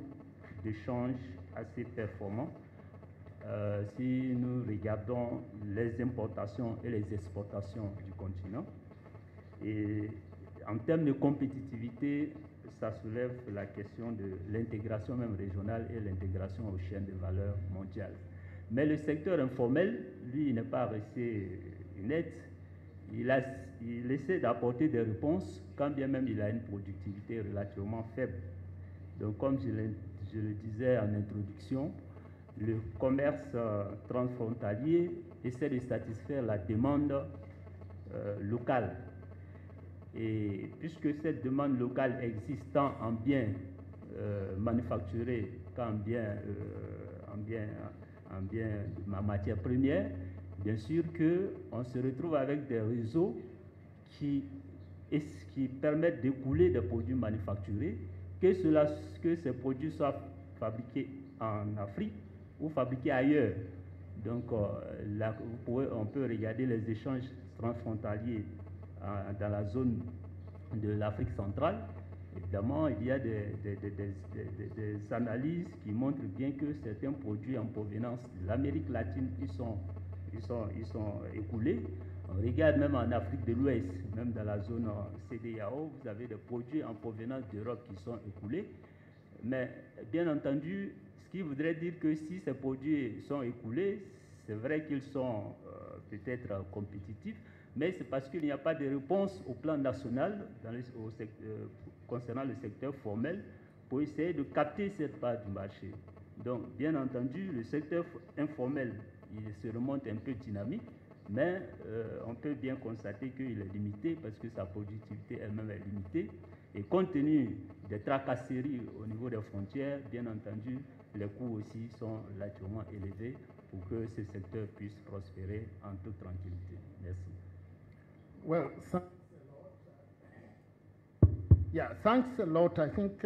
d'échange assez performants. Si nous regardons les importations et les exportations du continent, et en termes de compétitivité, ça soulève la question de l'intégration même régionale et l'intégration aux chaînes de valeur mondiales. Mais le secteur informel, lui, il n'est pas resté inerte. Il essaie d'apporter des réponses, quand bien même il a une productivité relativement faible. Donc, comme je le disais en introduction, le commerce transfrontalier essaie de satisfaire la demande locale. Et puisque cette demande locale existe tant en biens manufacturés qu'en biens, en matière première, bien sûr qu'on se retrouve avec des réseaux qui permettent d'écouler des produits manufacturés, que ces produits soient fabriqués en Afrique ou fabriqués ailleurs. Donc, là, on peut regarder les échanges transfrontaliers dans la zone de l'Afrique centrale. Évidemment, il y a des analyses qui montrent bien que certains produits en provenance de l'Amérique latine, ils sont écoulés. On regarde même en Afrique de l'Ouest, même dans la zone CEDEAO, vous avez des produits en provenance d'Europe qui sont écoulés. Mais bien entendu, ce qui voudrait dire que si ces produits sont écoulés, c'est vrai qu'ils sont peut-être compétitifs, mais c'est parce qu'il n'y a pas de réponse au plan national concernant le secteur formel pour essayer de capter cette part du marché. Donc, bien entendu, le secteur informel, il se remonte un peu dynamique, mais on peut bien constater qu'il est limité parce que sa productivité elle-même est limitée. Et compte tenu des tracasseries au niveau des frontières, bien entendu, les coûts aussi sont relativement élevés pour que ce secteur puisse prospérer en toute tranquillité. Merci. Well, thanks a lot. Yeah, thanks a lot. I think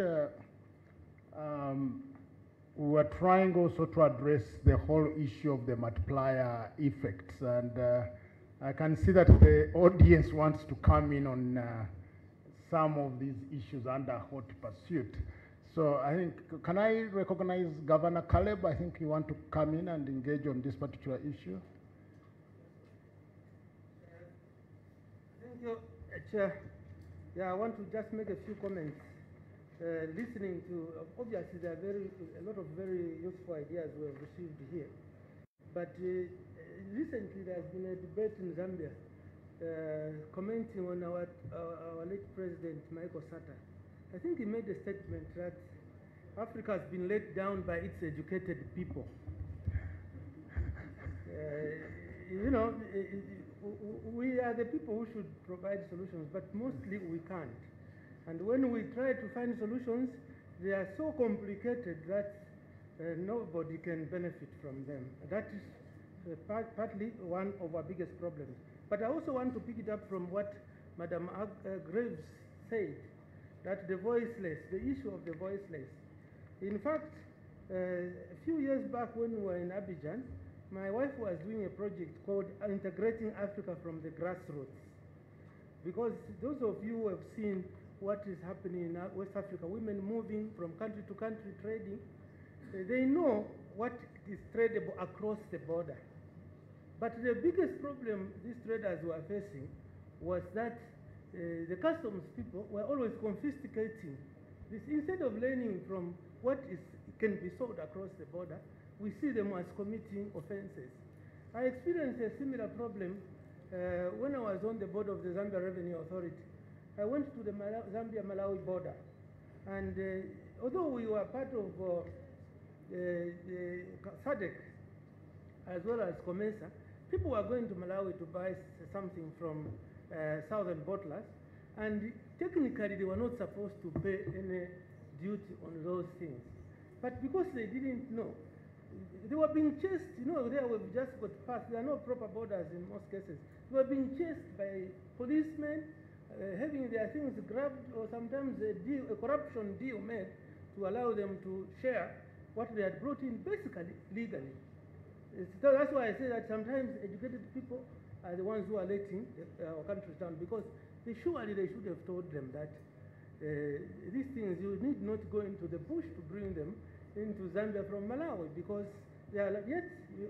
we were trying also to address the whole issue of the multiplier effects, and I can see that the audience wants to come in on some of these issues under hot pursuit. So I think, can I recognize Governor Caleb? I think you want to come in and engage on this particular issue. Thank you, Chair. Yeah, I want to just make a few comments. Listening to, obviously there are a lot of very useful ideas we have received here. But recently there has been a debate in Zambia commenting on our late President, Michael Sata. I think he made a statement that Africa has been let down by its educated people. You know, we are the people who should provide solutions, but mostly we can't. And when we try to find solutions, they are so complicated that nobody can benefit from them. That is partly one of our biggest problems. But I also want to pick it up from what Madam Graves said, that the voiceless, the issue of the voiceless. In fact, a few years back when we were in Abidjan, my wife was doing a project called Integrating Africa from the Grassroots. Because those of you who have seen what is happening in West Africa, women moving from country to country trading, they know what is tradable across the border. But the biggest problem these traders were facing was that the customs people were always confiscating this. Instead of learning from what can be sold across the border, we see them as committing offenses. I experienced a similar problem when I was on the board of the Zambia Revenue Authority. I went to the Zambia-Malawi border, and although we were part of SADC as well as COMESA, people were going to Malawi to buy something from southern bottlers, and technically they were not supposed to pay any duty on those things. But because they didn't know, they were being chased. You know, there we've just got past. There are no proper borders in most cases. They were being chased by policemen, having their things grabbed, or sometimes a corruption deal made to allow them to share what they had brought in, basically legally. So that's why I say that sometimes educated people are the ones who are letting our country down, because surely they should have told them that these things, you need not go into the bush to bring them into Zambia from Malawi, because they are yet,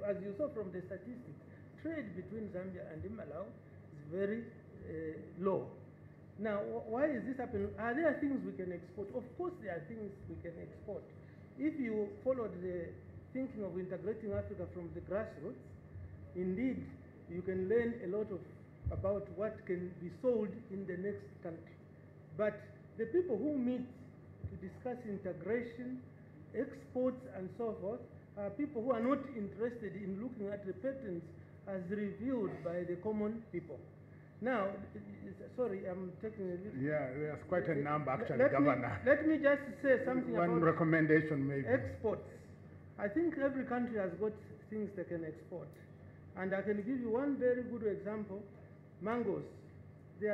as you saw from the statistics, trade between Zambia and Malawi is very low. Now, why is this happening? Are there things we can export? Of course there are things we can export. If you followed the thinking of integrating Africa from the grassroots, indeed, you can learn a lot about what can be sold in the next country. But the people who meet to discuss integration exports and so forth are people who are not interested in looking at the patents as reviewed by the common people. Now, sorry, I'm taking a little... Yeah, there's quite a number actually, let Governor. Let me just say something One about recommendation maybe. exports. I think every country has got things they can export. And I can give you one very good example. Mangoes. They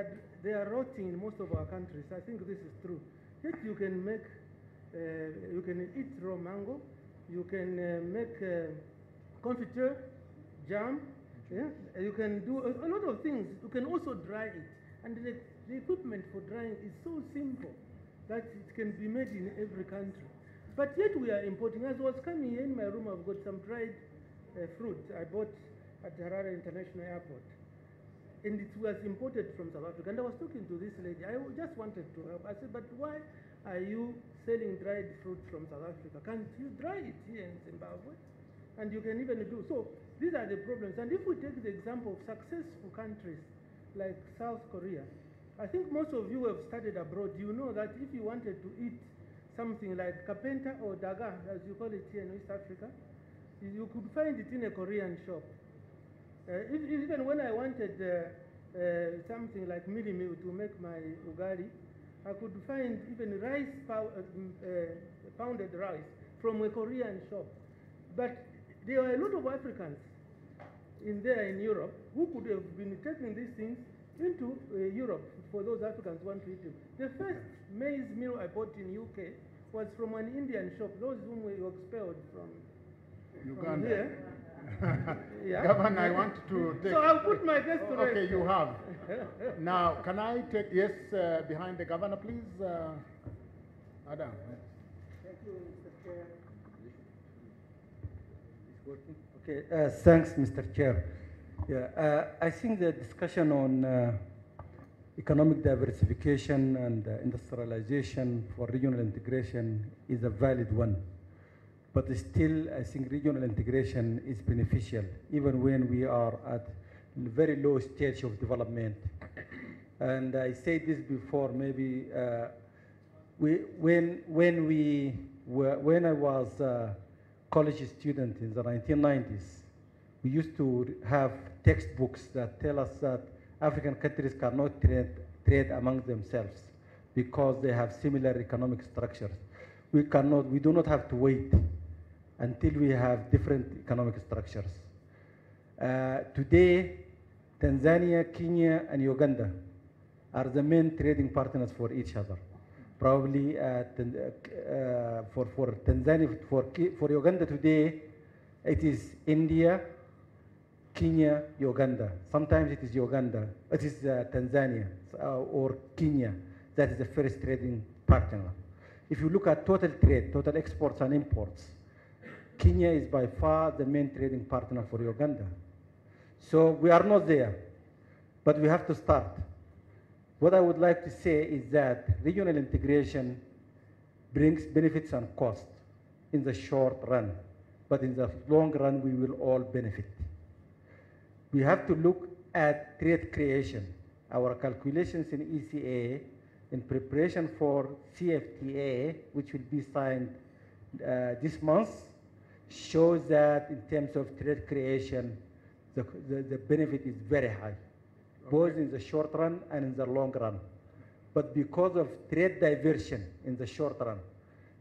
are rotting in most of our countries. I think this is true. Yet you can make, you can eat raw mango. You can make confiture, jam. Yeah? You can do a lot of things. You can also dry it. And the equipment for drying is so simple that it can be made in every country. But yet we are importing. As I was coming here in my room, I've got some dried fruit I bought at Harare International Airport. And it was imported from South Africa. And I was talking to this lady. I just wanted to help. I said, but why are you selling dried fruit from South Africa? Can't you dry it here in Zimbabwe? And you can even do. So these are the problems. And if we take the example of successful countries like South Korea, I think most of you have studied abroad. You know that if you wanted to eat something like kapenta or daga, as you call it here in East Africa, you could find it in a Korean shop. Even when I wanted something like milimi to make my ugali, I could find even rice, pounded rice from a Korean shop. But there are a lot of Africans in Europe who could have been taking these things into Europe for those Africans who want to eat them. The first maize meal I bought in UK was from an Indian shop, those whom we expelled from Uganda. Here. Yeah. Governor, I want to take... So I'll put my guest to rest. Okay, you have. Now, can I take... Yes, behind the governor, please. Adam. Thank you, Mr. Chair. It's working? Okay, thanks, Mr. Chair. Yeah, I think the discussion on economic diversification and industrialization for regional integration is a valid one. But still, I think regional integration is beneficial, even when we are at a very low stage of development. And I said this before, maybe when I was a college student in the 1990s, we used to have textbooks that tell us that African countries cannot trade among themselves because they have similar economic structures. We do not have to wait until we have different economic structures. Today, Tanzania, Kenya, and Uganda are the main trading partners for each other. Probably for Tanzania, for Uganda today, it is India, Kenya, Uganda. Sometimes it is Uganda, it is Tanzania or Kenya that is the first trading partner. If you look at total trade, total exports and imports, Kenya is by far the main trading partner for Uganda. So we are not there, but we have to start. What I would like to say is that regional integration brings benefits and costs in the short run, but in the long run, we will all benefit. We have to look at trade creation. Our calculations in ECA in preparation for CFTA, which will be signed this month, shows that in terms of trade creation, the benefit is very high, both in the short run and in the long run. But because of trade diversion in the short run,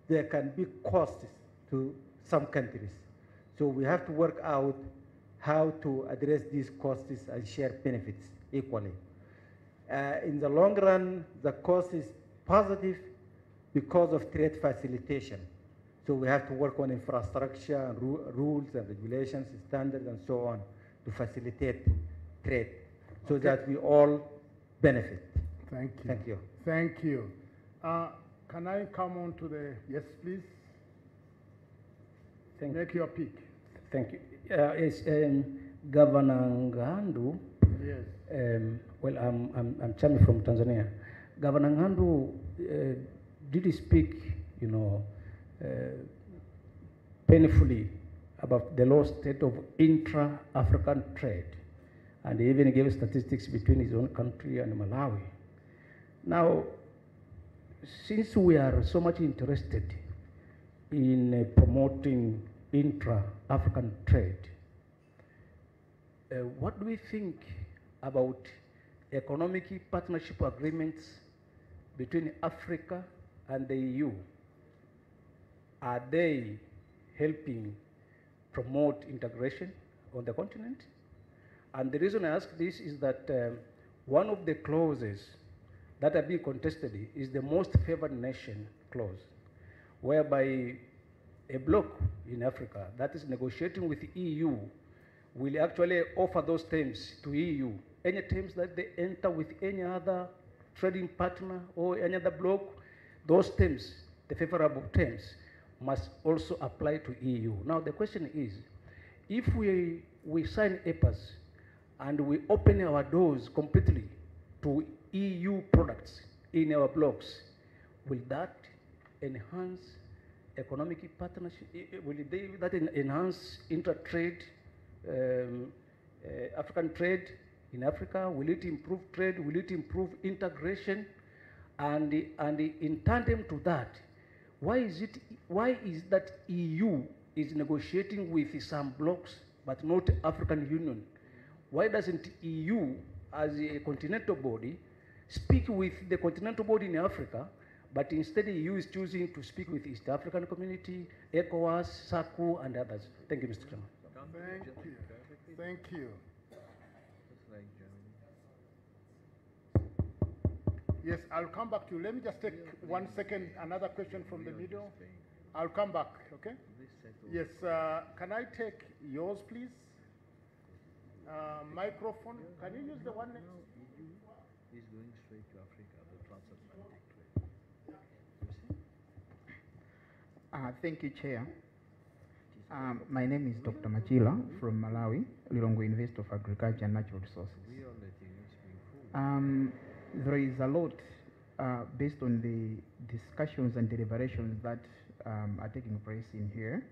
there can be costs to some countries. So we have to work out how to address these costs and share benefits equally. In the long run, the cost is positive because of trade facilitation. So we have to work on infrastructure, and rules and regulations, standards, and so on to facilitate trade so that we all benefit. Thank you. Thank you. Thank you. Can I come on to the... Yes, please. Make your pick. Thank you. Yes, Governor Ngandu. Yes. Well, I'm Chami from Tanzania. Governor Ngandu did speak, painfully about the low state of intra-African trade, and he even gave statistics between his own country and Malawi. Now, since we are so much interested in promoting intra-African trade. What do we think about economic partnership agreements between Africa and the EU? Are they helping promote integration on the continent? And the reason I ask this is that one of the clauses that are being contested is the most favored nation clause, whereby a bloc in Africa that is negotiating with the EU will actually offer those terms to EU. Any terms that they enter with any other trading partner or any other bloc, those terms, the favorable terms, must also apply to EU. Now the question is, if we sign EPAs and we open our doors completely to EU products in our blocks, will that enhance economic partnership? Will that enhance inter-trade, African trade in Africa? Will it improve trade? Will it improve integration? And in tandem to that, why is that EU is negotiating with some blocks but not African Union? Why doesn't EU as a continental body speak with the continental body in Africa, but instead EU is choosing to speak with East African Community, ECOWAS, SACU, and others? Thank you, Mr. Chairman. Thank you. Thank you. Yes, I'll come back to you. Let me just take 1 second, another question from the middle. I'll come back, okay? Yes, can I take yours, please? Microphone. Can you use the one next? Is going straight to Africa, the transatlantic trade. Thank you, Chair. My name is Dr. Machila from Malawi, Lilongwe University of Agriculture and Natural Resources. There is a lot based on the discussions and deliberations that are taking place in here,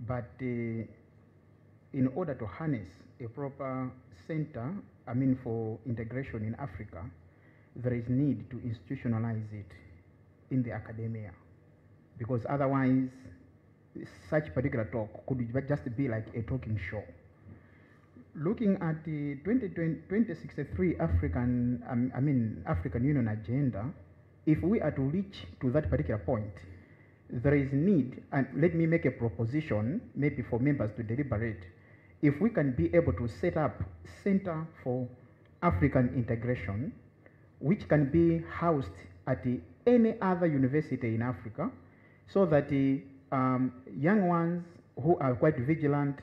but in order to harness a proper center, for integration in Africa, there is need to institutionalize it in the academia, because otherwise such particular talk could just be like a talking show. Looking at the 2063 African Union agenda, if we are to reach to that particular point, there is need, and let me make a proposition maybe for members to deliberate. If we can be able to set up Center for African Integration, which can be housed at any other university in Africa, so that the young ones who are quite vigilant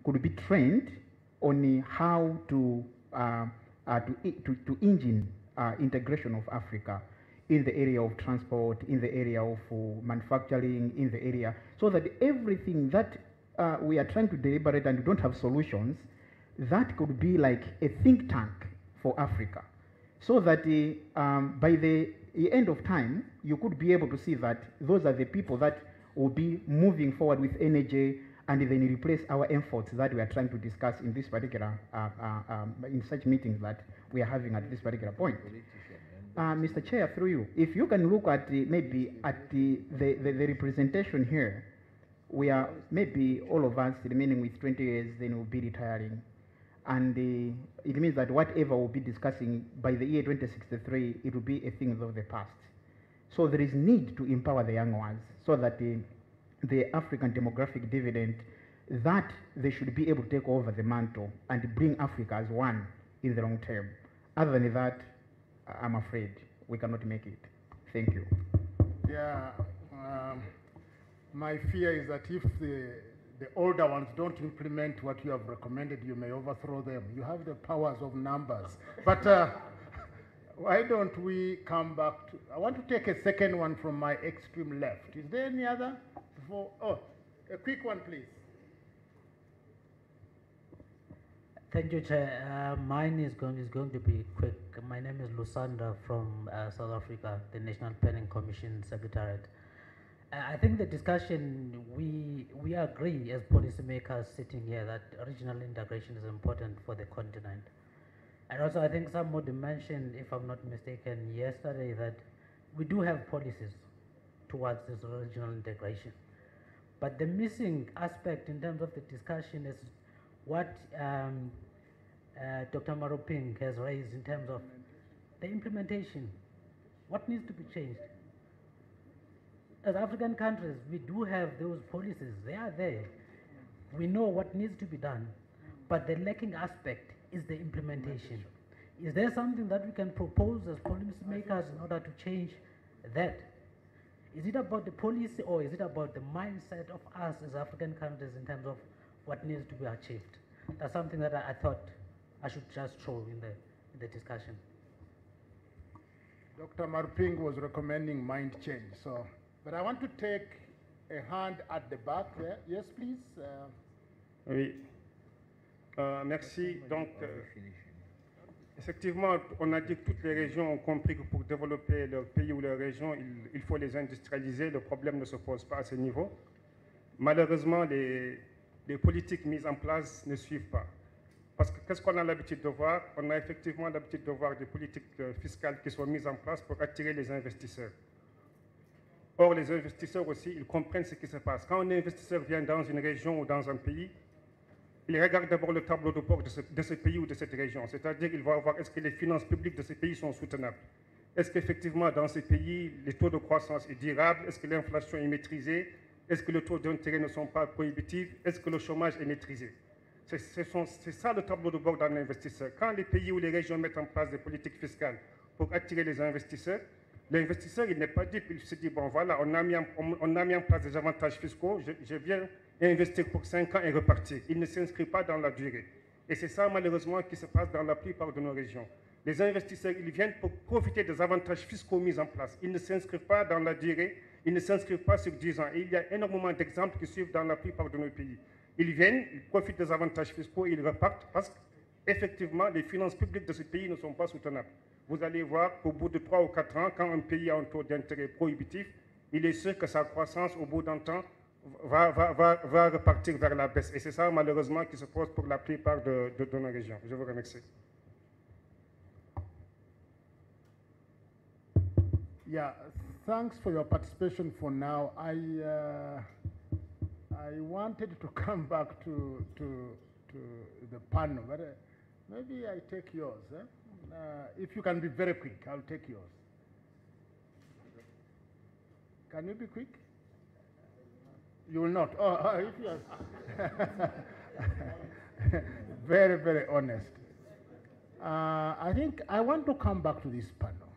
could be trained on how to engine integration of Africa in the area of transport, in the area of manufacturing, in the area, so that everything that we are trying to deliberate and we don't have solutions, that could be like a think tank for Africa, so that by the end of time, you could be able to see that those are the people that will be moving forward with energy and then replace our efforts that we are trying to discuss in this particular, in such meetings that we are having at this particular point. Mr. Chair, through you, if you can look at maybe at the representation here, we are maybe all of us remaining with 20 years, then we'll be retiring. And it means that whatever we'll be discussing by the year 2063, it will be a thing of the past. So there is need to empower the young ones so that the African demographic dividend, that they should be able to take over the mantle and bring Africa as one in the long term. Other than that, I'm afraid we cannot make it. Thank you. Yeah, my fear is that if the older ones don't implement what you have recommended, you may overthrow them. You have the powers of numbers. But why don't we come back to, I want to take a second one from my extreme left. Is there any other? Oh, a quick one, please. Thank you, Chair. Mine is going to be quick. My name is Lusanda from South Africa, the National Planning Commission Secretariat. I think the discussion, we agree as policymakers sitting here that regional integration is important for the continent. And also I think somebody mentioned, if I'm not mistaken, yesterday that we do have policies towards this regional integration. But the missing aspect in terms of the discussion is what Dr. Maroping has raised in terms of the implementation. What needs to be changed? As African countries, we do have those policies. They are there. We know what needs to be done. But the lacking aspect is the implementation. Is there something that we can propose as policymakers in order to change that? Is it about the policy, or is it about the mindset of us as African countries in terms of what needs to be achieved? That's something that I thought I should just throw in the discussion. Dr. Marping was recommending mind change. So, but I want to take a hand at the back there. Yes, please. Oui. Merci. Donc, effectivement, on a dit que toutes les régions ont compris que pour développer leur pays ou leur région, il faut les industrialiser. Le problème ne se pose pas à ce niveau. Malheureusement, les politiques mises en place ne suivent pas. Parce que qu'est-ce qu'on a l'habitude de voir? On a effectivement l'habitude de voir des politiques fiscales qui sont mises en place pour attirer les investisseurs. Or, les investisseurs aussi, ils comprennent ce qui se passe. Quand un investisseur vient dans une région ou dans un pays, il regarde d'abord le tableau de bord de ce pays ou de cette région. C'est-à-dire qu'il va voir est-ce que les finances publiques de ces pays sont soutenables. Est-ce qu'effectivement, dans ces pays, les taux de croissance est durable? Est-ce que l'inflation est maîtrisée? Est-ce que les taux d'intérêt ne sont pas prohibitifs? Est-ce que le chômage est maîtrisé? C'est ça le tableau de bord d'un investisseur. Quand les pays ou les régions mettent en place des politiques fiscales pour attirer les investisseurs, l'investisseur, il n'est pas dupe, il se dit, bon voilà, on a mis en place des avantages fiscaux, je viens investir pour 5 ans et repartir. Il ne s'inscrit pas dans la durée. Et c'est ça, malheureusement, qui se passe dans la plupart de nos régions. Les investisseurs, ils viennent pour profiter des avantages fiscaux mis en place. Ils ne s'inscrivent pas dans la durée, ils ne s'inscrivent pas sur 10 ans. Et il y a énormément d'exemples qui suivent dans la plupart de nos pays. Ils viennent, ils profitent des avantages fiscaux et ils repartent parce qu'effectivement, les finances publiques de ce pays ne sont pas soutenables. Vous allez voir qu'au bout de 3 ou 4 ans, quand un pays a un taux d'intérêt prohibitif, il est sûr que sa croissance, au bout d'un temps, va repartir vers la baisse. Et c'est ça, malheureusement, qui se pose pour la plupart de nos régions. Je vous remercie. Yeah, thanks for your participation for now. I wanted to come back to the panel, but maybe I take yours. If you can be very quick, I'll take yours. Can you be quick? You will not. Oh, if you are very, very honest. I think I want to come back to this panel.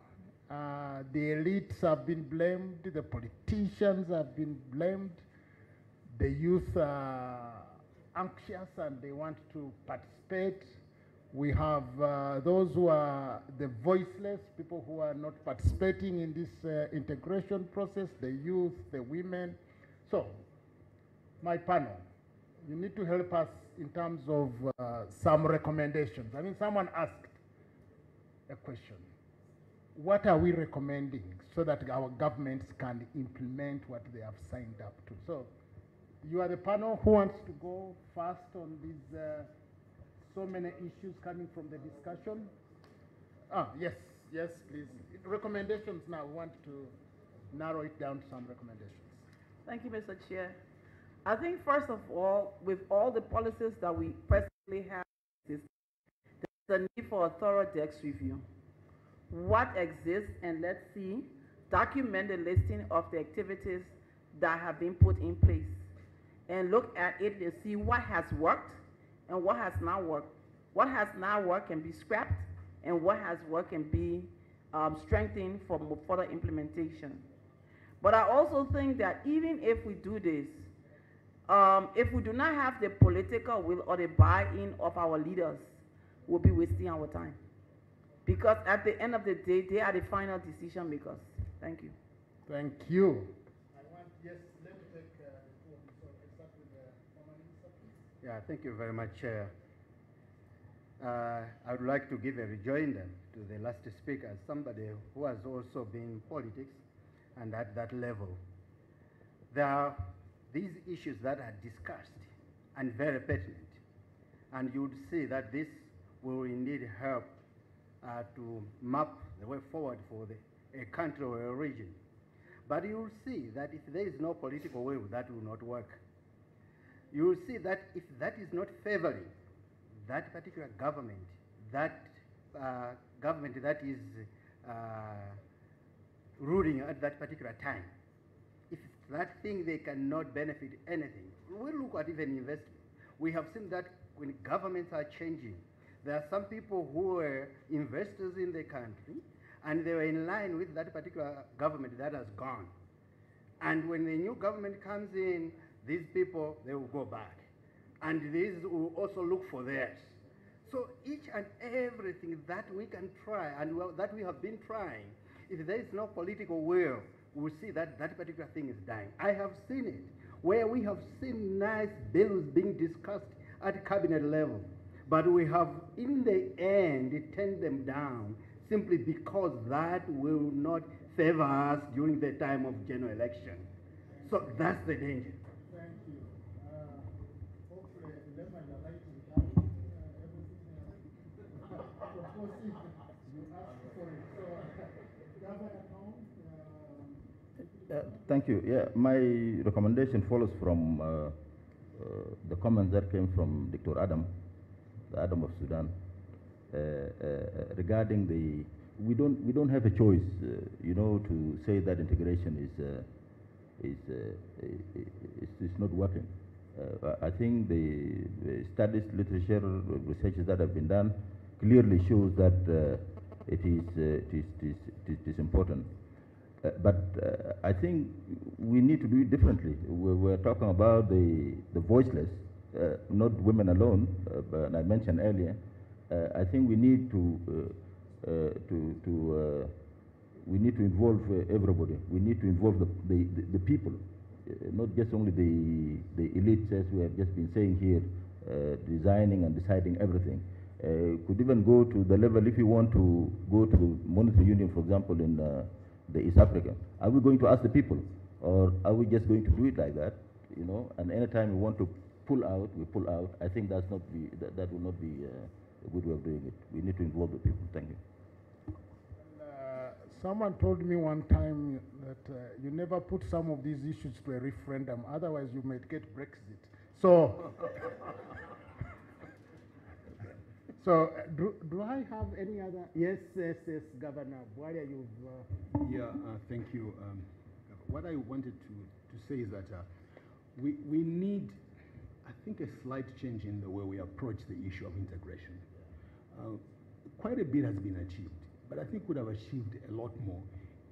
The elites have been blamed, the politicians have been blamed, the youth are anxious and they want to participate. We have those who are the voiceless, people who are not participating in this integration process, the youth, the women. So, my panel, you need to help us in terms of some recommendations. I mean, someone asked a question. What are we recommending so that our governments can implement what they have signed up to? So, you are the panel. Who wants to go first on these so many issues coming from the discussion? Yes, please. Recommendations now. We want to narrow it down to some recommendations. Thank you, Mr. Chair. I think, first of all, with all the policies that we presently have, there's a need for a thorough DEX review. What exists, and let's see, document the listing of the activities that have been put in place, and look at it and see what has worked and what has not worked. What has not worked can be scrapped, and what has worked can be strengthened for further implementation. But I also think that even if we do this, if we do not have the political will or the buy-in of our leaders, we'll be wasting our time. Because at the end of the day, they are the final decision makers. Thank you. Thank you. Yes, let me take start with the former minister, please. Yeah, thank you very much, Chair. I would like to give a rejoinder to the last speaker, as somebody who has also been in politics and at that level. There are these issues that are discussed and very pertinent, and you would see that this will indeed help to map the way forward for a country or a region. But you will see that if there is no political will, that will not work. You will see that if that is not favoring that particular government, that government that is ruling at that particular time, if that thing they cannot benefit anything, we look at even investment. We have seen that when governments are changing, there are some people who were investors in the country and they were in line with that particular government that has gone. And when the new government comes in, these people, they will go back. And these will also look for theirs. So each and everything that we can try and that we have been trying, if there is no political will, we'll see that that particular thing is dying. I have seen it, where we have seen nice bills being discussed at cabinet level, but we have, in the end, turned them down simply because that will not favor us during the time of general election. So that's the danger. Thank you. Hopefully, remember the right in time. Everything. You asked for it. So, Governor Tong. Thank you. Yeah, my recommendation follows from the comments that came from Dr. Adam, the Adam of Sudan, regarding the we don't have a choice, you know, to say that integration is not working. I think the studies, literature, researches that have been done clearly shows that it is important. But I think we need to do it differently. We're talking about the voiceless, not women alone. But I mentioned earlier. I think we need to involve everybody. We need to involve the people, not just only the elites, as we have just been saying here, designing and deciding everything. Could even go to the level, if you want to go to the monetary union, for example, in the East Africa. Are we going to ask the people, or are we just going to do it like that? You know, and anytime we want to pull out, we pull out. I think that will not be a good way of doing it. We need to involve the people. Thank you. Someone told me one time that you never put some of these issues to a referendum, otherwise you might get Brexit. So, do I have any other? Yes, Governor. Why are you? Thank you. What I wanted to say is that we need, I think, a slight change in the way we approach the issue of integration. Quite a bit has been achieved, but I think we would have achieved a lot more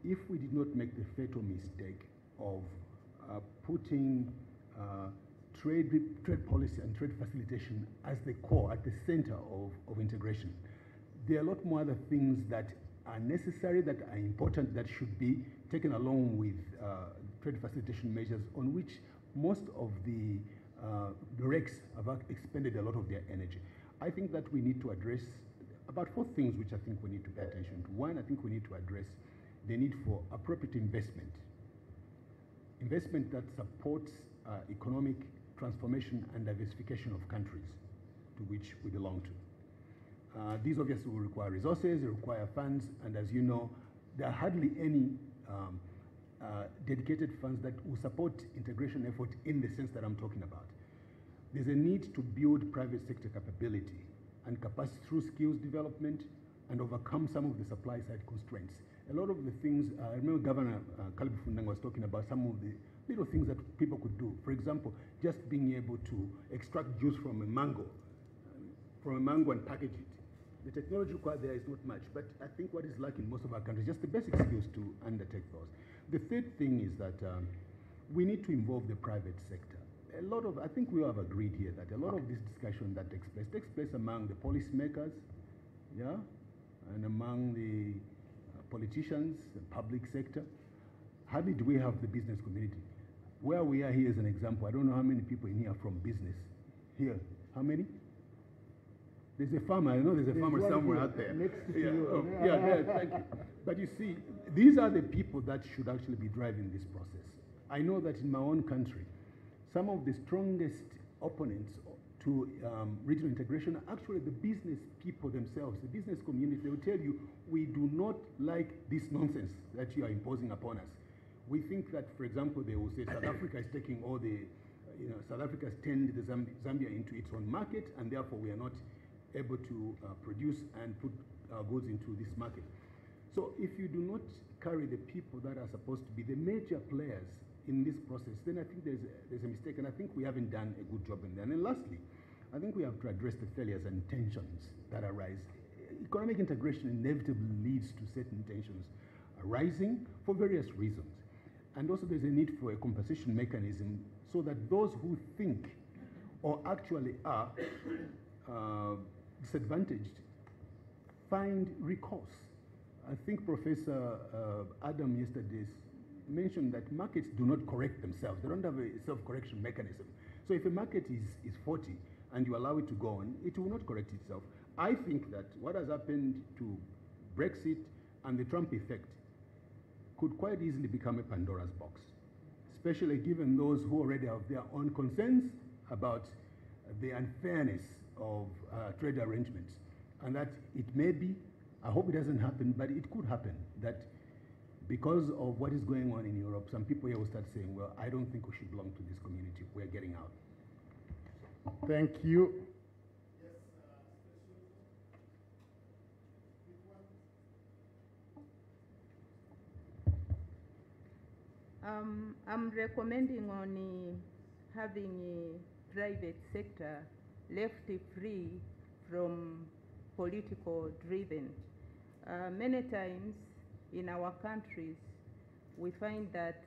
if we did not make the fatal mistake of putting trade policy and trade facilitation as the core, at the center of integration. There are a lot more other things that are necessary, that are important, that should be taken along with trade facilitation measures, on which most of the RECs have expended a lot of their energy. I think that we need to address about 4 things which I think we need to pay attention to. One, I think we need to address the need for appropriate investment that supports economic transformation and diversification of countries to which we belong to. These obviously will require resources, they require funds, and as you know, there are hardly any dedicated funds that will support integration effort in the sense that I'm talking about. There's a need to build private sector capability and capacity through skills development and overcome some of the supply side constraints. A lot of the things, I remember Governor Kealeboga was talking about some of the little things that people could do. For example, just being able to extract juice from a mango and package it. The technology required there is not much, but I think what is lacking in most of our countries, just the basic skills to undertake those. The third thing is that we need to involve the private sector. I think we have agreed here that a lot of this discussion that takes place among the policymakers, yeah, and among the politicians, the public sector. Hardly do we have the business community. Where we are here is an example. I don't know how many people in here are from business. Here, how many? There's a farmer. I know there's a farmer somewhere out there. Next to you. Thank you. But you see, these are the people that should actually be driving this process. I know that in my own country, some of the strongest opponents to regional integration are actually the business people themselves, the business community. They will tell you, we do not like this nonsense that you are imposing upon us. We think that, for example, they will say South Africa is taking all the, South Africa has turned the Zambia into its own market, and therefore we are not able to produce and put our goods into this market. So if you do not carry the people that are supposed to be the major players in this process, then I think there's a mistake, and I think we haven't done a good job in that. And then lastly, I think we have to address the failures and tensions that arise. Economic integration inevitably leads to certain tensions arising for various reasons. And also there's a need for a compensation mechanism so that those who think or actually are disadvantaged find recourse. I think Professor Adam yesterday mentioned that markets do not correct themselves. They don't have a self-correction mechanism. So if a market is 40 and you allow it to go on, it will not correct itself. I think that what has happened to Brexit and the Trump effect could quite easily become a Pandora's box, especially given those who already have their own concerns about the unfairness of trade arrangements. And that it may be, I hope it doesn't happen, but it could happen, that because of what is going on in Europe, some people here will start saying, well, I don't think we should belong to this community. We're getting out. Thank you. I'm recommending on having a private sector left free from political driven. Many times in our countries, we find that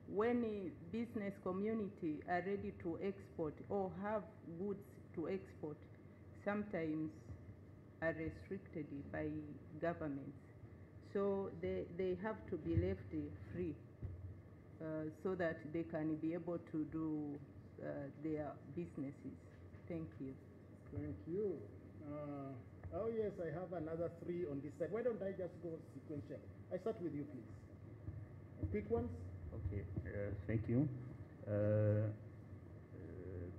when a business community are ready to export or have goods to export, sometimes are restricted by governments. So they have to be left free so that they can be able to do their businesses. Thank you. Thank you. Oh yes, I have another 3 on this side. Why don't I just go sequential? I start with you, please. Quick ones. Okay, thank you.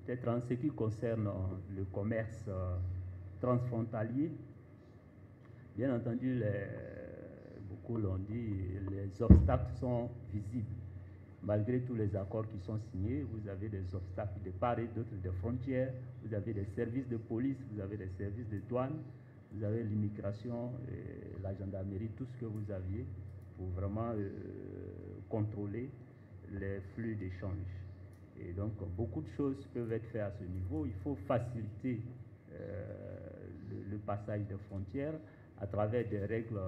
Peut-être en ce qui concerne le commerce transfrontalier, bien entendu, beaucoup l'ont dit, les obstacles sont visibles. Malgré tous les accords qui sont signés, vous avez des obstacles de part et d'autre des frontières, vous avez des services de police, vous avez des services de douane, vous avez l'immigration, la gendarmerie, tout ce que vous aviez pour vraiment contrôler les flux d'échange. Et donc, beaucoup de choses peuvent être faites à ce niveau. Il faut faciliter le passage des frontières à travers des règles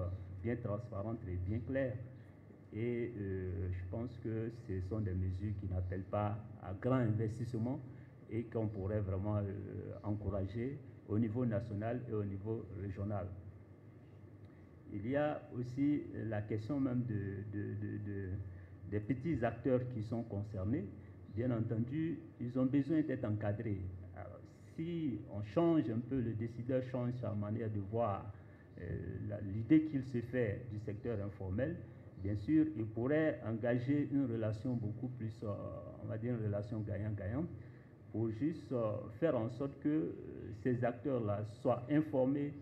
bien transparentes et bien claires. Et je pense que ce sont des mesures qui n'appellent pas à grand investissement et qu'on pourrait vraiment encourager au niveau national et au niveau régional. Il y a aussi la question même des petits acteurs qui sont concernés. Bien entendu, ils ont besoin d'être encadrés. Alors, si on change un peu, le décideur change sa manière de voir l'idée qu'il se fait du secteur informel, bien sûr, il pourrait engager une relation beaucoup plus, on va dire une relation gagnant-gagnant, pour juste faire en sorte que ces acteurs-là soient informés,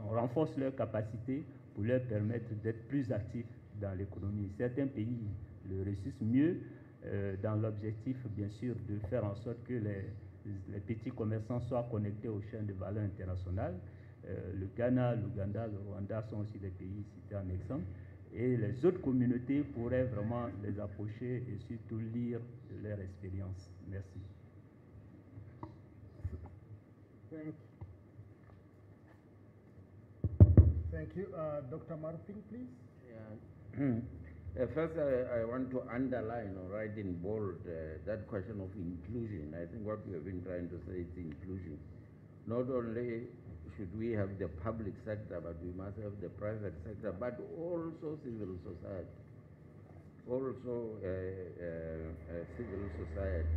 on renforce leurs capacités pour leur permettre d'être plus actifs dans l'économie. Certains pays le réussissent mieux dans l'objectif, bien sûr, de faire en sorte que les petits commerçants soient connectés aux chaînes de valeur internationales. Le Ghana, l'Ouganda, le Rwanda sont aussi des pays cités en exemple. Et les autres communautés pourraient vraiment les approcher et surtout lire de leur expérience. Merci. Thank you. Dr. Martin, please. Yeah. First, I want to underline or write in bold that question of inclusion. I think what we have been trying to say is inclusion. Not only should we have the public sector, but we must have the private sector, but also civil society. Also civil society.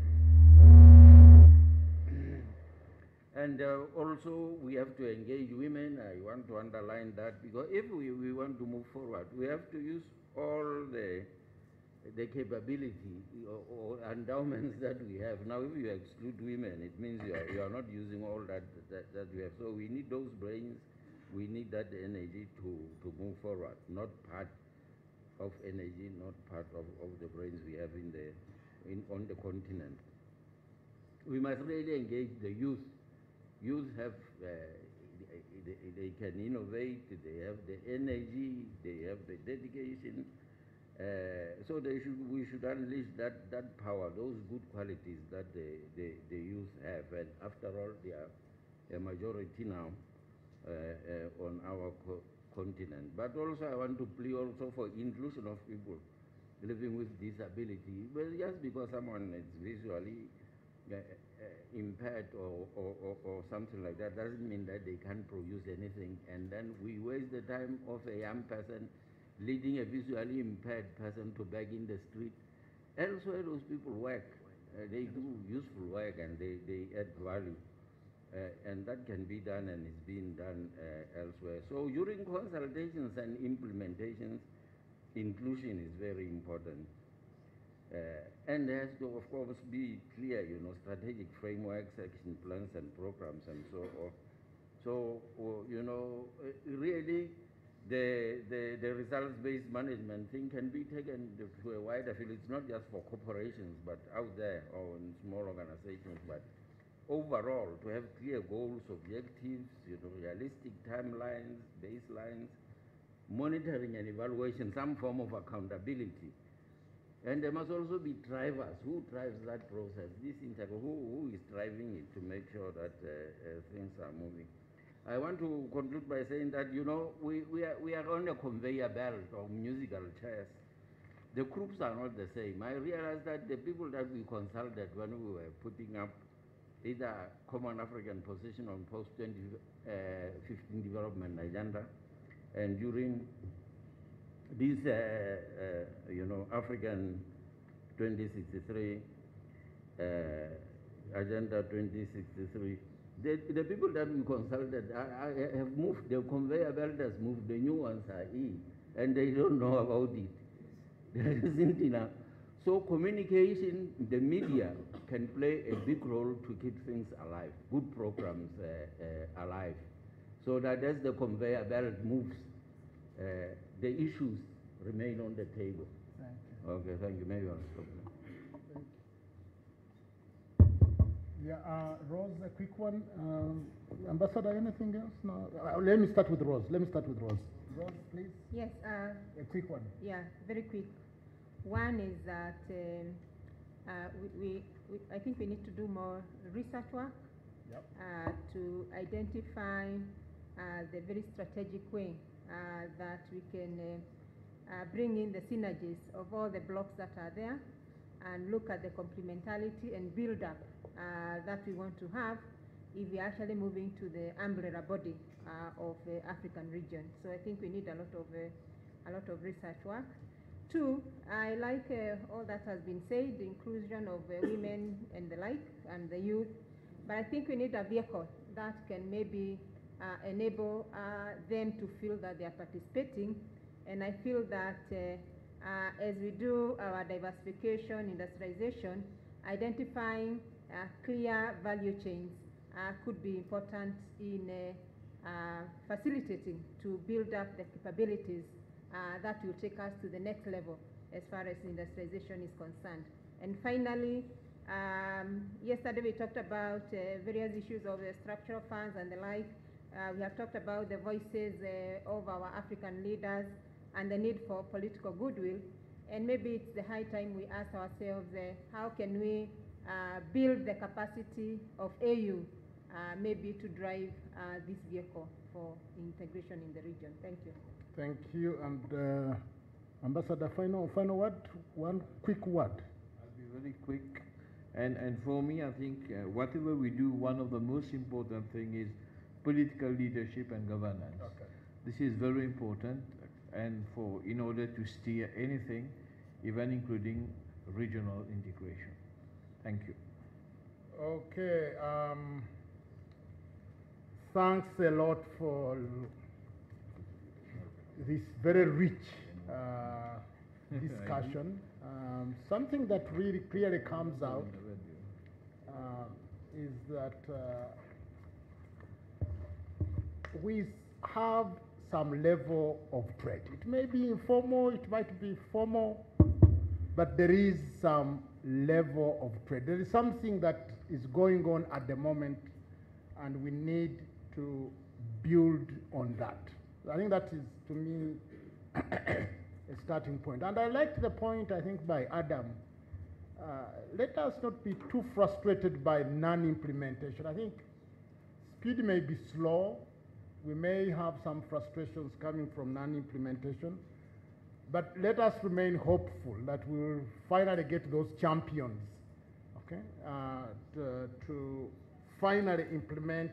And also we have to engage women. I want to underline that because if we want to move forward, we have to use all the capability or endowments that we have. Now, if you exclude women, it means you are not using all that we have. So we need those brains we need that energy to move forward, not part of energy, not part of the brains we have on the continent. We must really engage the youth. Youth have, they can innovate, they have the energy, they have the dedication. So we should unleash that power, those good qualities that the youth have. And after all, they are a majority now on our continent. But also I want to plea also for inclusion of people living with disability. Well, just because someone is visually impaired or something like that doesn't mean that they can't produce anything. And then we waste the time of a young person leading a visually impaired person to beg in the street. Elsewhere, those people work. They do useful work and they add value. And that can be done and is being done elsewhere. So during consultations and implementations, inclusion is very important. And there has to, of course, be clear, strategic frameworks, action plans and programs and so on. So, really, the results-based management thing can be taken to a wider field. It's not just for corporations, but out there or in small organizations, but overall, to have clear goals, objectives, realistic timelines, baselines, monitoring and evaluation, some form of accountability. And there must also be drivers. Who drives that process? Who is driving it to make sure that things are moving? I want to conclude by saying that, we are on a conveyor belt of musical chairs. The groups are not the same. I realized that the people that we consulted when we were putting up either Common African Position on post-2015 development agenda, and during this, African 2063, Agenda 2063, the people that we consulted have moved, the conveyor belt has moved, the new ones are in, and they don't know about it. There isn't enough. So communication, the media can play a big role to keep things alive, good programs alive, so that as the conveyor belt moves, the issues remain on the table. Thank you. Okay, thank you. Maybe I'll stop now. Yeah, Rose, a quick one. Ambassador, anything else? No. Let me start with Rose. Rose, please. Yes. A quick one. Yeah, very quick. One is that I think we need to do more research work to identify the very strategic way that we can bring in the synergies of all the blocks that are there and look at the complementarity and build up that we want to have if we're actually moving to the umbrella body of the African region. So I think we need a lot of research work. Two, I like all that has been said, the inclusion of women and the like, and the youth, but I think we need a vehicle that can maybe enable them to feel that they are participating. And I feel that as we do our diversification, industrialization, identifying clear value chains could be important in facilitating to build up the capabilities that will take us to the next level as far as industrialization is concerned. And finally, yesterday we talked about various issues of structural funds and the like. We have talked about the voices of our African leaders and the need for political goodwill. And maybe it's the high time we ask ourselves, how can we build the capacity of AU maybe to drive this vehicle for integration in the region. Thank you. Thank you. And Ambassador, final word, one quick word. I'll be very quick. And for me, I think whatever we do, one of the most important thing is political leadership and governance. Okay. This is very important, and in order to steer anything, even including regional integration. Thank you. Okay. Thanks a lot for this very rich discussion. Something that really clearly comes out is that with have some level of trade. It may be informal, it might be formal, but there is some level of trade. There is something that is going on at the moment, and we need to build on that. I think that is, to me, a starting point. And I liked the point, I think, by Adam. Let us not be too frustrated by non-implementation. I think speed may be slow. We may have some frustrations coming from non-implementation. But let us remain hopeful that we will finally get those champions, okay, to finally implement